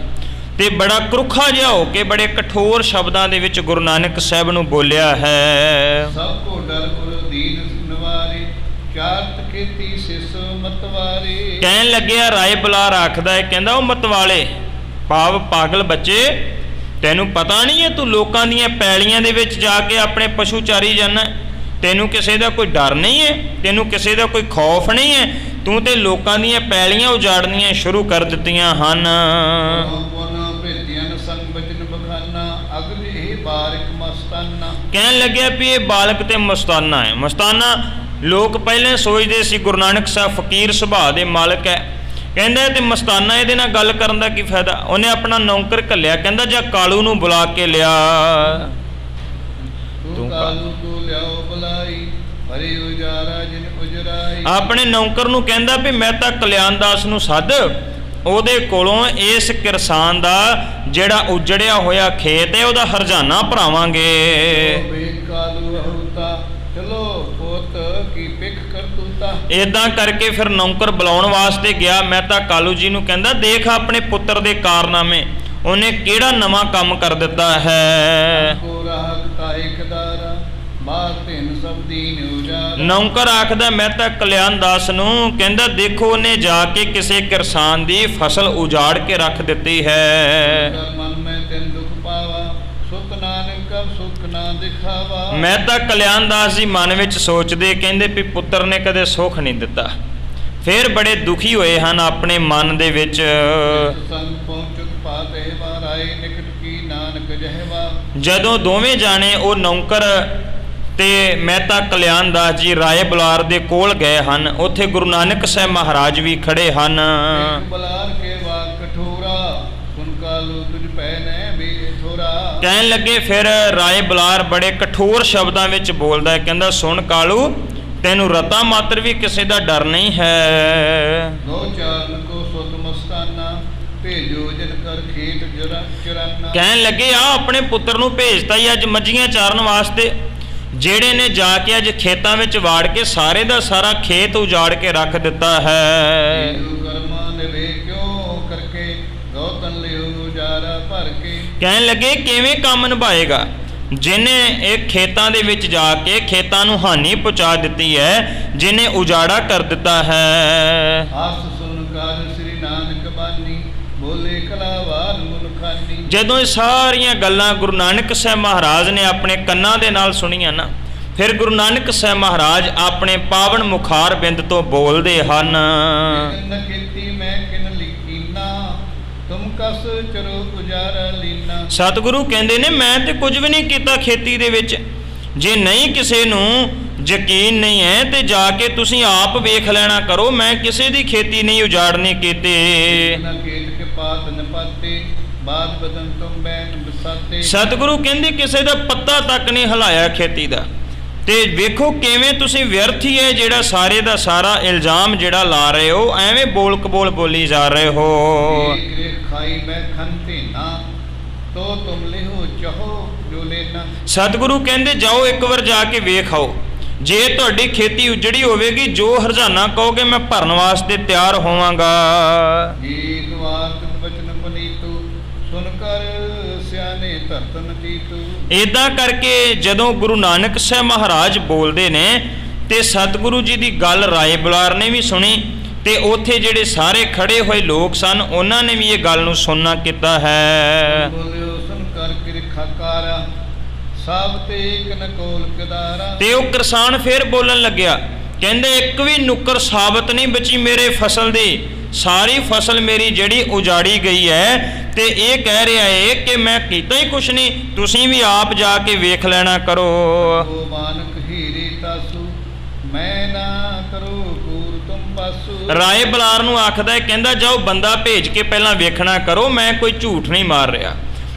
ਤੇ ਬੜਾ ਕਰੁੱਖਾ ਜਿਹਾ ਹੋ ਕੇ ਬੜੇ ਕਠੋਰ ਸ਼ਬਦਾਂ ਦੇ ਵਿੱਚ ਗੁਰੂ ਨਾਨਕ ਸਾਹਿਬ ਨੂੰ ਬੋਲਿਆ ਹੈ। ਸਭ ਕੋ ਡਰ ਗੁਰ ਦੀਨ ਨਿਵਾਰੇ ਚਾਰਤ ਕੀਤੀ ਸਿਸ ਮਤਵਾਰੇ। ਕਹਿਣ ਲੱਗਿਆ, ਰਾਏ ਬੁਲਾਰ ਆਖਦਾ ਹੈ, ਕਹਿੰਦਾ ਉਹ ਮਤਵਾਲੇ ਭਾਵ ਪਾਗਲ ਬੱਚੇ, ਤੈਨੂੰ ਪਤਾ ਨਹੀਂ ਹੈ ਤੂੰ ਲੋਕਾਂ ਦੀਆਂ ਪੈਲੀਆਂ ਦੇ ਵਿੱਚ ਜਾ ਕੇ ਆਪਣੇ ਪਸ਼ੂ ਚਾਰੀ ਜਾਂਦਾ, ਤੈਨੂੰ ਕਿਸੇ ਦਾ ਕੋਈ ਡਰ ਨਹੀਂ ਹੈ, ਤੈਨੂੰ ਕਿਸੇ ਦਾ ਕੋਈ ਖੌਫ ਨਹੀਂ ਹੈ, ਤੂੰ ਤੇ ਲੋਕਾਂ ਦੀਆਂ ਪੈਲੀਆਂ ਉਜਾੜਨੀਆਂ ਸ਼ੁਰੂ ਕਰ ਦਿੱਤੀਆਂ ਹਨ। ਕਹਿਣ ਲੱਗਿਆ ਵੀ ਇਹ ਬਾਲਕ ਤੇ ਮਸਤਾਨਾ ਹੈ। ਮਸਤਾਨਾ ਲੋਕ ਪਹਿਲੇ ਸੋਚਦੇ ਸੀ ਗੁਰੂ ਨਾਨਕ ਸਾਹਿਬ ਫਕੀਰ ਸੁਭਾਅ ਦੇ ਮਾਲਕ ਹੈ, ਕਹਿੰਦਾ ਤੇ ਮਸਤਾਨਾ ਇਹਦੇ ਨਾਲ ਗੱਲ ਕਰਨ ਦਾ ਕੀ ਫਾਇਦਾ। ਉਹਨੇ ਆਪਣਾ ਨੌਕਰ ਘੱਲਿਆ, ਕਹਿੰਦਾ ਜਾ ਕਾਲੂ ਨੂੰ ਬੁਲਾ ਕੇ ਲਿਆ। ਆਪਣੇ ਨੌਕਰ ਨੂੰ ਕਹਿੰਦਾ ਵੀ ਮੈਂ ਤਾਂ ਕਲਿਆਣਦਾਸ ਨੂੰ ਸੱਦ, ਉਹਦੇ ਕੋਲੋਂ ਇਸ ਕਿਰਸਾਨ ਦਾ ਜਿਹੜਾ ਉਜੜਿਆ ਹੋਇਆ ਖੇਤ ਹੈ ਉਹਦਾ ਹਰਜਾਨਾ ਭਰਾਵਾਂਗੇ। ਏਦਾਂ ਕਰਕੇ ਫਿਰ ਨੌਕਰ ਬੁਲਾਉਣ ਵਾਸਤੇ ਗਿਆ। ਮੈਂ ਤਾਂ ਕਾਲੂ ਜੀ ਨੂੰ ਕਹਿੰਦਾ, ਦੇਖ ਆਪਣੇ ਪੁੱਤਰ ਦੇ ਕਾਰਨਾਮੇ, ਉਹਨੇ ਕਿਹੜਾ ਨਵਾਂ ਕੰਮ ਕਰ ਦਿੱਤਾ ਹੈ। ਨੌਕਰ ਆਖਦਾ, ਮੈਂ ਤਾਂ ਕਲਿਆਣਦਾਸ ਨੂੰ ਕਹਿੰਦਾ, ਦੇਖੋ ਉਹਨੇ ਜਾ ਕੇ ਕਿਸੇ ਕਿਰਸਾਨ ਦੀ ਫਸਲ ਉਜਾੜ ਕੇ ਰੱਖ ਦਿੱਤੀ ਹੈ। ਮੈਂ ਤਾਂ ਕਲਿਆਣਦਾਸ ਜੀ ਮਨ ਵਿੱਚ ਸੋਚਦੇ, ਕਹਿੰਦੇ ਵੀ ਪੁੱਤਰ ਨੇ ਕਦੇ ਸੁੱਖ ਨਹੀਂ ਦਿੱਤਾ। ਫਿਰ ਬੜੇ ਦੁਖੀ ਹੋਏ ਹਨ ਆਪਣੇ ਮਨ ਦੇ ਵਿੱਚ। ਜਦੋਂ ਦੋਵੇਂ ਜਾਣੇ ਉਹ ਨੌਕਰ ਤੇ ਮਹਿਤਾ ਕਲਿਆਣਦਾਸ ਜੀ ਰਾਏ ਬੁਲਾਰ ਦੇ ਕੋਲ ਗਏ ਹਨ, ਉੱਥੇ ਗੁਰੂ ਨਾਨਕ ਸਾਹਿਬ ਮਹਾਰਾਜ ਵੀ ਖੜੇ ਹਨ। ਕਹਿਣ ਲੱਗੇ, ਫਿਰ ਰਾਏ ਬੁਲਾਰ ਬੜੇ ਕਠੋਰ ਸ਼ਬਦਾਂ ਵਿੱਚ ਬੋਲਦਾ ਹੈ, ਕਹਿੰਦਾ ਸੁਣ ਕਾਲੂ, ਤੈਨੂੰ ਰਤਾ ਮਾਤਰ ਵੀ ਕਿਸੇ ਦਾ ਡਰ ਨਹੀਂ ਹੈ। ਕਹਿਣ ਲੱਗੇ, ਆ ਆਪਣੇ ਪੁੱਤਰ ਨੂੰ ਭੇਜਤਾ ਹੀ ਅੱਜ ਮੱਝੀਆਂ ਚਾਰਨ ਵਾਸਤੇ, ਜਿਹੜੇ ਨੇ ਜਾ ਕੇ ਅੱਜ ਖੇਤਾਂ ਵਿੱਚ ਵਾੜ ਕੇ ਸਾਰੇ ਦਾ ਸਾਰਾ ਖੇਤ ਉਜਾੜ ਕੇ ਰੱਖ ਦਿੱਤਾ ਹੈ। ਕਹਿਣ ਲੱਗੇ, ਕਿਵੇਂ ਕੰਮ ਨਿਭਾਏਗਾ ਜਿਹਨੇ ਇਹ ਖੇਤਾਂ ਦੇ ਵਿੱਚ ਜਾ ਕੇ ਖੇਤਾਂ ਨੂੰ ਹਾਨੀ ਪਹੁੰਚਾ ਦਿੱਤੀ ਹੈ, ਜਿਹਨੇ ਉਜਾੜਾ ਕਰ ਦਿੱਤਾ ਹੈ। ਜਦੋਂ ਇਹ ਸਾਰੀਆਂ ਗੱਲਾਂ ਗੁਰੂ ਨਾਨਕ ਸਾਹਿਬ ਮਹਾਰਾਜ ਨੇ ਆਪਣੇ ਕੰਨਾਂ ਦੇ ਨਾਲ ਸੁਣੀਆਂ ਨਾ, ਫਿਰ ਗੁਰੂ ਨਾਨਕ ਸਾਹਿਬ ਮਹਾਰਾਜ ਆਪਣੇ ਪਾਵਨ ਮੁਖਾਰ ਬਿੰਦ ਤੋਂ ਬੋਲਦੇ ਹਨ। ਸਤਿਗੁਰੂ ਕਹਿੰਦੇ ਨੇ, ਮੈਂ ਤੇ ਕੁਝ ਵੀ ਨਹੀਂ ਕੀਤਾ ਖੇਤੀ ਦੇ ਵਿੱਚ। ਜੇ ਨਹੀਂ ਕਿਸੇ ਨੂੰ ਯਕੀਨ ਨਹੀਂ ਹੈ ਤੇ ਜਾ ਕੇ ਤੁਸੀਂ ਆਪ ਵੇਖ ਲੈਣਾ ਕਰੋ, ਮੈਂ ਕਿਸੇ ਦੀ ਖੇਤੀ ਨਹੀਂ ਉਜਾੜਨੀ ਕੀਤੀ। ਸਤਿਗੁਰੂ ਕਹਿੰਦੇ, ਕਿਸੇ ਦਾ ਪੱਤਾ ਤੱਕ ਨਹੀਂ ਹਿਲਾਇਆ ਖੇਤੀ ਦਾ। ਤੇ ਵੇਖੋ ਕਿਵੇਂ ਤੁਸੀਂ ਵਿਅਰਥੀ ਹੈ ਜਿਹੜਾ ਸਾਰੇ ਦਾ ਸਾਰਾ ਇਲਜ਼ਾਮ ਜਿਹੜਾ ਲਾ ਰਹੇ ਹੋ, ਐਵੇਂ ਬੋਲ ਕਬੋਲ ਬੋਲੀ ਜਾ ਰਹੇ ਹੋ। ਸਤਿਗੁਰੂ ਕਹਿੰਦੇ, ਜਾਓ ਇੱਕ ਵਾਰ ਜਾ ਕੇ ਵੇਖ ਆਓ, ਜੇ ਤੁਹਾਡੀ ਖੇਤੀ ਉਜੜੀ ਹੋਵੇਗੀ, ਜੋ ਹਰਜਾਨਾ ਕਹੋਗੇ ਮੈਂ ਭਰਨ ਵਾਸਤੇ ਤਿਆਰ ਹੋਵਾਂਗਾ। ਏਦਾਂ ਕਰਕੇ ਜਦੋਂ ਗੁਰੂ ਨਾਨਕ ਸਾਹਿਬ ਮਹਾਰਾਜ ਬੋਲਦੇ ਨੇ ਤੇ ਸਤਿਗੁਰੂ ਜੀ ਦੀ ਗੱਲ ਰਾਏ ਬੁਲਾਰ ਨੇ ਵੀ ਸੁਣੀ, ਤੇ ਉੱਥੇ ਜਿਹੜੇ ਸਾਰੇ ਖੜੇ ਹੋਏ ਲੋਕ ਸਨ ਉਹਨਾਂ ਨੇ ਵੀ ਇਹ ਗੱਲ ਨੂੰ ਸੁਣਨਾ ਕੀਤਾ ਹੈ। ਤੇ ਉਹ ਕਿਸਾਨ ਫੇਰ ਬੋਲਣ ਲੱਗਿਆ, ਕਹਿੰਦੇ, ਇੱਕ ਵੀ ਨੁੱਕਰ ਸਾਬਤ ਨਹੀਂ ਬਚੀ ਮੇਰੇ ਫਸਲ ਦੀ, ਸਾਰੀ ਫਸਲ ਮੇਰੀ ਜਿਹੜੀ ਉਜਾੜੀ ਗਈ ਹੈ। ਤੇ ਇਹ ਕਹਿ ਰਿਹਾ ਹੈ ਕਿ ਮੈਂ ਕੀਤਾ ਹੀ ਕੁਛ ਨਹੀਂ, ਤੁਸੀਂ ਵੀ ਆਪ ਜਾ ਕੇ ਵੇਖ ਲੈਣਾ ਕਰੋ। ਰਾਏ ਬੁਲਾਰ ਨੂੰ ਆਖਦਾ ਹੈ, ਕਹਿੰਦਾ ਜਾਓ ਬੰਦਾ ਭੇਜ ਕੇ ਪਹਿਲਾਂ ਵੇਖਣਾ ਕਰੋ, ਮੈਂ ਕੋਈ ਝੂਠ ਨਹੀਂ ਮਾਰ ਰਿਹਾ।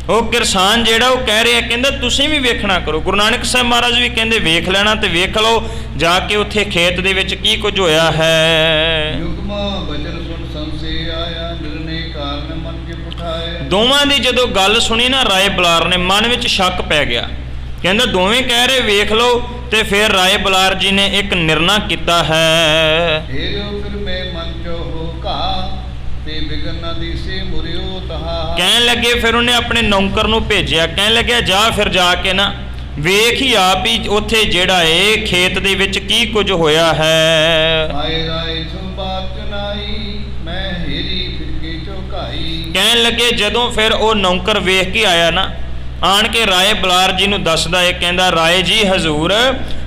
ਉਹ ਕਿਰਸਾਨ ਜਿਹੜਾ ਉਹ ਕਹਿ ਰਿਹਾ, ਕਹਿੰਦਾ ਤੁਸੀਂ ਵੀ ਵੇਖਣਾ ਕਰੋ। ਗੁਰੂ ਨਾਨਕ ਸਾਹਿਬ ਮਹਾਰਾਜ ਵੀ ਕਹਿੰਦੇ ਵੇਖ ਲੈਣਾ ਤੇ ਵੇਖ ਲਓ ਜਾ ਕੇ ਉੱਥੇ ਖੇਤ ਦੇ ਵਿੱਚ ਕੀ ਕੁਝ ਹੋਇਆ ਹੈ। ਯੁਗਮਾ ਬਚਨ ਸੁਣ ਸੰਸੇ ਆਇਆ, ਨਿਰਣੇ ਕਾਰਨ ਮਨ ਕੇ ਪੁਠਾਏ। ਦੋਵਾਂ ਦੀ ਜਦੋਂ ਗੱਲ ਸੁਣੀ ਨਾ ਰਾਏ ਬਲਾਰ ਨੇ, ਮਨ ਵਿੱਚ ਸ਼ੱਕ ਪੈ ਗਿਆ। ਕਹਿੰਦਾ ਦੋਵੇਂ ਕਹਿ ਰਹੇ ਵੇਖ ਲਓ, ਤੇ ਫਿਰ ਰਾਏ ਬਲਾਰ ਜੀ ਨੇ ਇੱਕ ਨਿਰਣਾ ਕੀਤਾ ਹੈ। ਫੇਰਿਓ ਫਿਰ ਮੈਂ ਮਨ ਚੋ ਹੋ ਘਾ, ਤੇ ਬਿਗਨ ਨਾ ਦੀਸੇ ਮੁਰਿਓ ਤਹਾ। ਕਹਿਣ ਲੱਗੇ, ਫਿਰ ਉਹਨੇ ਆਪਣੇ ਨੌਕਰ ਨੂੰ ਭੇਜਿਆ, ਕਹਿਣ ਲੱਗਿਆ ਜਾ ਫਿਰ ਜਾ ਕੇ ਨਾ ਵੇਖ ਹੀ ਆਪ ਹੀ ਉੱਥੇ ਜਿਹੜਾ ਏ ਖੇਤ ਦੇ ਵਿੱਚ ਕੀ ਕੁਝ ਹੋਇਆ ਹੈ। ਆਏ ਰਾਏ ਸੋ ਬਾਤ ਚਨਾਈ, ਮੈਂ ਹੀਰੀ ਫਿਰਕੇ ਚੋਕਾਈ। ਕਹਿਣ ਲੱਗੇ ਜਦੋਂ ਫਿਰ ਉਹ ਨੌਕਰ ਵੇਖ ਕੇ ਆਇਆ ਨਾ, ਆਣ ਕੇ ਰਾਏ ਬਲਾਰ ਜੀ ਨੂੰ ਦੱਸਦਾ ਏ, ਕਹਿੰਦਾ ਰਾਏ ਜੀ ਹਜ਼ੂਰ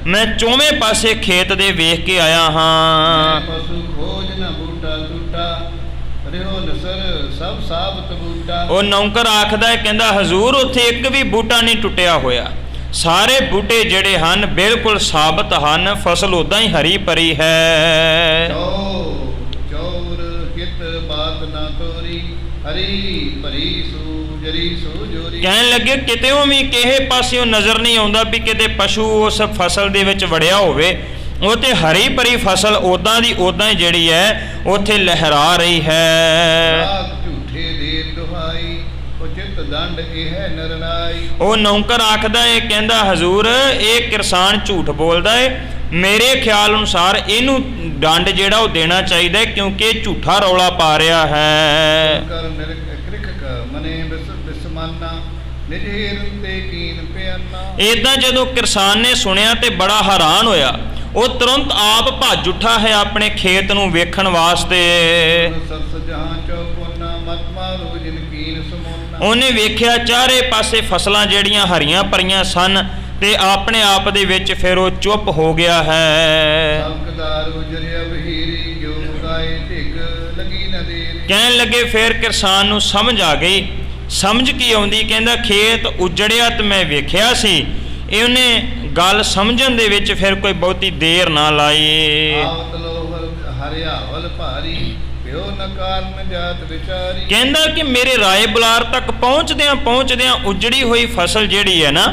ਮੈਂ ਚੌਵੇਂ ਪਾਸੇ ਖੇਤ ਦੇ ਵੇਖ ਕੇ ਆਇਆ ਹਾਂ। ਪਸ਼ੂ ਖੋਜ ਨਾ ਬੂਟਾ ਟੁੱਟਾ, ਰਿਓ ਨਸਰ ਸਭ ਸਾਬਤ ਬੂਟਾ। ਉਹ ਨੌਕਰ ਆਖਦਾ ਹੈ, ਕਹਿੰਦਾ ਹਜ਼ੂਰ ਉੱਥੇ ਇੱਕ ਵੀ ਬੂਟਾ ਨਹੀਂ ਟੁੱਟਿਆ ਹੋਇਆ, ਸਾਰੇ ਬੂਟੇ ਜਿਹੜੇ ਹਨ ਬਿਲਕੁਲ ਸਾਬਤ ਹਨ, ਫਸਲ ਉਦਾਂ ਹੀ ਹਰੀ ਭਰੀ ਹੈ। ਚੌਰ ਹਿਤ ਬਾਤ ਨਾ ਤੋਰੀ, ਹਰੀ ਭਰੀ ਸੂਜਰੀ ਸੂਜੋਰੀ। ਕਹਿਣ ਲੱਗੇ ਕਿਤੇੋਂ ਵੀ ਕਿਸੇ ਪਾਸਿਓਂ ਨਜ਼ਰ ਨਹੀਂ ਆਉਂਦਾ ਵੀ ਕਿਤੇ ਪਸ਼ੂ ਉਸ ਫਸਲ ਦੇ ਵਿੱਚ ਵੜਿਆ ਹੋਵੇ। ਉਹ ਤੇ ਹਰੀ ਭਰੀ ਫਸਲ ਉਦਾਂ ਦੀ ਉਦਾਂ ਹੀ ਜਿਹੜੀ ਹੈ ਉੱਥੇ ਲਹਿਰਾ ਰਹੀ ਹੈ। ਝੂਠੇ ਦੇ ਦੁਹਾਈ, ਉਚਿਤ ਦੰਡ ਇਹ ਹੈ ਨਿਰਣਾਈ। ਉਹ ਨੌਕਰ ਆਖਦਾ ਏ, ਕਹਿੰਦਾ ਹਜ਼ੂਰ ਇਹ ਕਿਰਸਾਨ ਝੂਠ ਬੋਲਦਾ ਏ, ਮੇਰੇ ਖਿਆਲ ਅਨੁਸਾਰ ਇਹਨੂੰ ਦੰਡ ਜਿਹੜਾ ਉਹ ਦੇਣਾ ਚਾਹੀਦਾ ਹੈ, ਕਿਉਂਕਿ ਇਹ ਝੂਠਾ ਰੌਲਾ ਪਾ ਰਿਹਾ ਹੈ। ਕਰ ਨਿਰਕ੍ਰਿਕ ਮਨੇ ਬਿਸਮਾਨਾ, ਨਿਜ ਹੀਰਨ ਤੇ ਕੀਨ ਪਿਆਨਾ। ਏਦਾਂ ਜਦੋਂ ਕਿਰਸਾਨ ਨੇ ਸੁਣਿਆ ਤੇ ਬੜਾ ਹੈਰਾਨ ਹੋਇਆ। ਉਹ ਤੁਰੰਤ ਆਪ ਭੱਜ ਉੱਠਾ ਹੈ ਆਪਣੇ ਖੇਤ ਨੂੰ ਵੇਖਣ ਵਾਸਤੇ। ਸਰਸ ਜਹਾਂ ਚੌਪੋਨਾ, ਮਤ ਮਾਰੋ ਜਿਨ ਕੀਨ ਸਮੋਨਾ। ਉਹਨੇ ਵੇਖਿਆ ਚਾਰੇ ਪਾਸੇ ਫਸਲਾਂ ਜਿਹੜੀਆਂ ਹਰੀਆਂ ਭਰੀਆਂ ਸਨ, ਤੇ ਆਪਣੇ ਆਪ ਦੇ ਵਿੱਚ ਫਿਰ ਉਹ ਚੁੱਪ ਹੋ ਗਿਆ ਹੈ। ਸਬਕਦਾਰ ਉਜਰਿਆ ਬਹੀਰੀ, ਜੋ ਗਾਏ ਢਿੱਗ ਲਗੀ ਨਾ ਦੇਰੀ। ਕਹਿਣ ਲੱਗੇ ਫਿਰ ਕਿਰਸਾਨ ਨੂੰ ਸਮਝ ਆ ਗਈ। ਸਮਝ ਕੀ ਆਉਂਦੀ, ਕਹਿੰਦਾ ਖੇਤ ਉਜੜਿਆ ਤੇ ਮੈਂ ਵੇਖਿਆ ਸੀ। ਇਹਨੇ ਗੱਲ ਸਮਝਣ ਦੇ ਵਿੱਚ ਫਿਰ ਕੋਈ ਬਹੁਤੀ ਦੇਰ ਨਾ ਲਾਈ। ਆਵਤ ਲੋਹਰ ਹਰਿਆਵਲ ਭਾਰੀ, ਪਿਓ ਨ ਕਾਰਨ ਜਾਤ ਵਿਚਾਰੀ। ਕਹਿੰਦਾ ਕਿ ਮੇਰੇ ਰਾਏ ਬੁਲਾਰ ਤੱਕ ਪਹੁੰਚਦਿਆਂ ਉਜੜੀ ਹੋਈ ਫਸਲ ਜਿਹੜੀ ਹੈ ਨਾ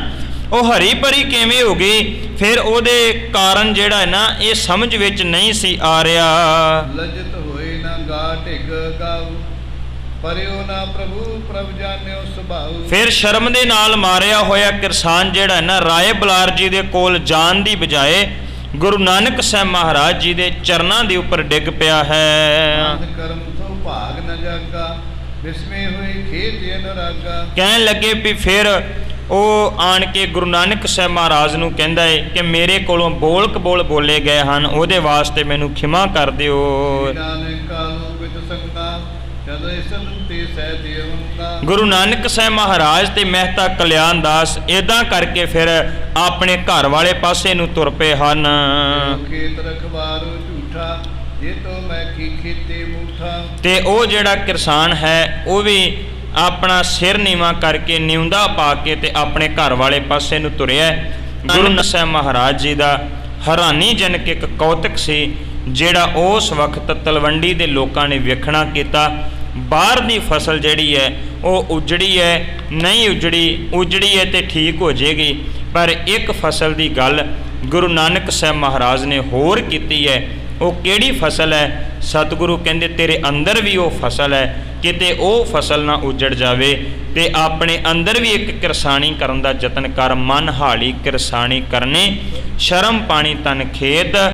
ਉਹ ਹਰੀ ਭਰੀ ਕਿਵੇਂ ਹੋ ਗਈ। ਫਿਰ ਉਹਦੇ ਕਾਰਨ ਜਿਹੜਾ ਹੈ ਨਾ ਇਹ ਸਮਝ ਵਿੱਚ ਨਹੀਂ ਸੀ ਆ ਰਿਹਾ। ਲਜਤ ਹੋਏ ਨਾ ਗਾ ਢਿੱਗ ਗਾਉ, ਪਰਿਓ ਨਾ ਪ੍ਰਭੂ ਪ੍ਰਭ ਜਾਣਿਓ ਸੁਭਾਉ। ਫਿਰ ਸ਼ਰਮ ਦੇ ਨਾਲ ਮਾਰਿਆ ਹੋਇਆ ਕਿਰਸਾਨ ਜਿਹੜਾ ਹੈ ਨਾ ਰਾਏ ਬੁਲਾਰ ਜੀ ਦੇ ਕੋਲ ਜਾਣ ਦੀ ਬਜਾਏ ਗੁਰੂ ਨਾਨਕ ਸਾਹਿਬ ਮਹਾਰਾਜ ਜੀ ਦੇ ਚਰਨਾਂ ਦੇ ਉੱਪਰ ਡਿੱਗ ਪਿਆ ਹੈ। ਕਰਮ ਤੋਂ ਭਾਗ ਨ ਜਾਗਾ, ਬਿਸਮੇ ਹੋਏ ਖੇਤ ਅਨੁਰਾਗਾ। ਕਹਿਣ ਲੱਗੇ ਵੀ ਫਿਰ ਉਹ ਆਣ ਕੇ ਗੁਰੂ ਨਾਨਕ ਸਾਹਿਬ ਮਹਾਰਾਜ ਨੂੰ ਕਹਿੰਦਾ ਹੈ ਕਿ ਮੇਰੇ ਕੋਲੋਂ ਬੋਲ ਕਬੋਲ ਬੋਲੇ ਗਏ ਹਨ, ਉਹਦੇ ਵਾਸਤੇ ਮੈਨੂੰ ਖਿਮਾ ਕਰ ਦਿਓ। ਗੁਰੂ ਨਾਨਕ ਸਾਹਿਬ ਮਹਾਰਾਜ ਤੇ ਮਹਿਤਾ ਕਲਿਆਣ ਦਾਸ ਇਦਾਂ ਕਰਕੇ ਫਿਰ ਆਪਣੇ ਘਰ ਵਾਲੇ ਪਾਸੇ ਨੂੰ ਤੁਰ ਪਏ ਹਨ। ਖੇਤ ਰਖਵਾਰੋ ਝੂਠਾ, ਜੇ ਤੋ ਮੈਂ ਕੀ ਖੇਤੇ ਮੂਠਾ। ਤੇ ਉਹ ਜਿਹੜਾ ਕਿਰਸਾਨ ਹੈ ਉਹ ਵੀ ਆਪਣਾ ਸਿਰ ਨੀਵਾਂ ਕਰਕੇ ਨਿਉਂਦਾ ਪਾ ਕੇ ਤੇ ਆਪਣੇ ਘਰ ਵਾਲੇ ਪਾਸੇ ਨੂੰ ਤੁਰਿਆ। ਗੁਰੂ ਨਾਨਕ ਸਾਹਿਬ ਮਹਾਰਾਜ ਜੀ ਦਾ ਹੈਰਾਨੀਜਨਕ ਇੱਕ ਕੌਤਕ ਸੀ ਜਿਹੜਾ ਉਸ ਵਕਤ ਤਲਵੰਡੀ ਦੇ ਲੋਕਾਂ ਨੇ ਵੇਖਣਾ ਕੀਤਾ। ਬਾਹਰ ਦੀ ਫਸਲ ਜਿਹੜੀ ਹੈ ਉਹ ਉਜੜੀ ਹੈ, ਨਹੀਂ ਉਜੜੀ ਹੈ ਤੇ ਠੀਕ ਹੋ ਜਾਏਗੀ, ਪਰ ਇੱਕ ਫਸਲ ਦੀ ਗੱਲ ਗੁਰੂ ਨਾਨਕ ਸਾਹਿਬ ਮਹਾਰਾਜ ਨੇ ਹੋਰ ਕੀਤੀ ਹੈ। ਉਹ ਕਿਹੜੀ ਫਸਲ ਹੈ? ਸਤਿਗੁਰੂ ਕਹਿੰਦੇ ਤੇਰੇ ਅੰਦਰ ਵੀ ਉਹ ਫਸਲ ਹੈ, ਕਿਤੇ ਉਹ ਫਸਲ ਨਾ ਉਜੜ ਜਾਵੇ। ਤੇ ਆਪਣੇ ਅੰਦਰ ਵੀ ਇੱਕ ਕਿਰਸਾਨੀ ਕਰਨ ਦਾ ਯਤਨ ਕਰ, ਮਨ ਹਾਲੀ ਕਿਰਸਾਨੀ ਕਰਨੇ, ਸ਼ਰਮ ਪਾਣੀ ਤਨ ਖੇਤ।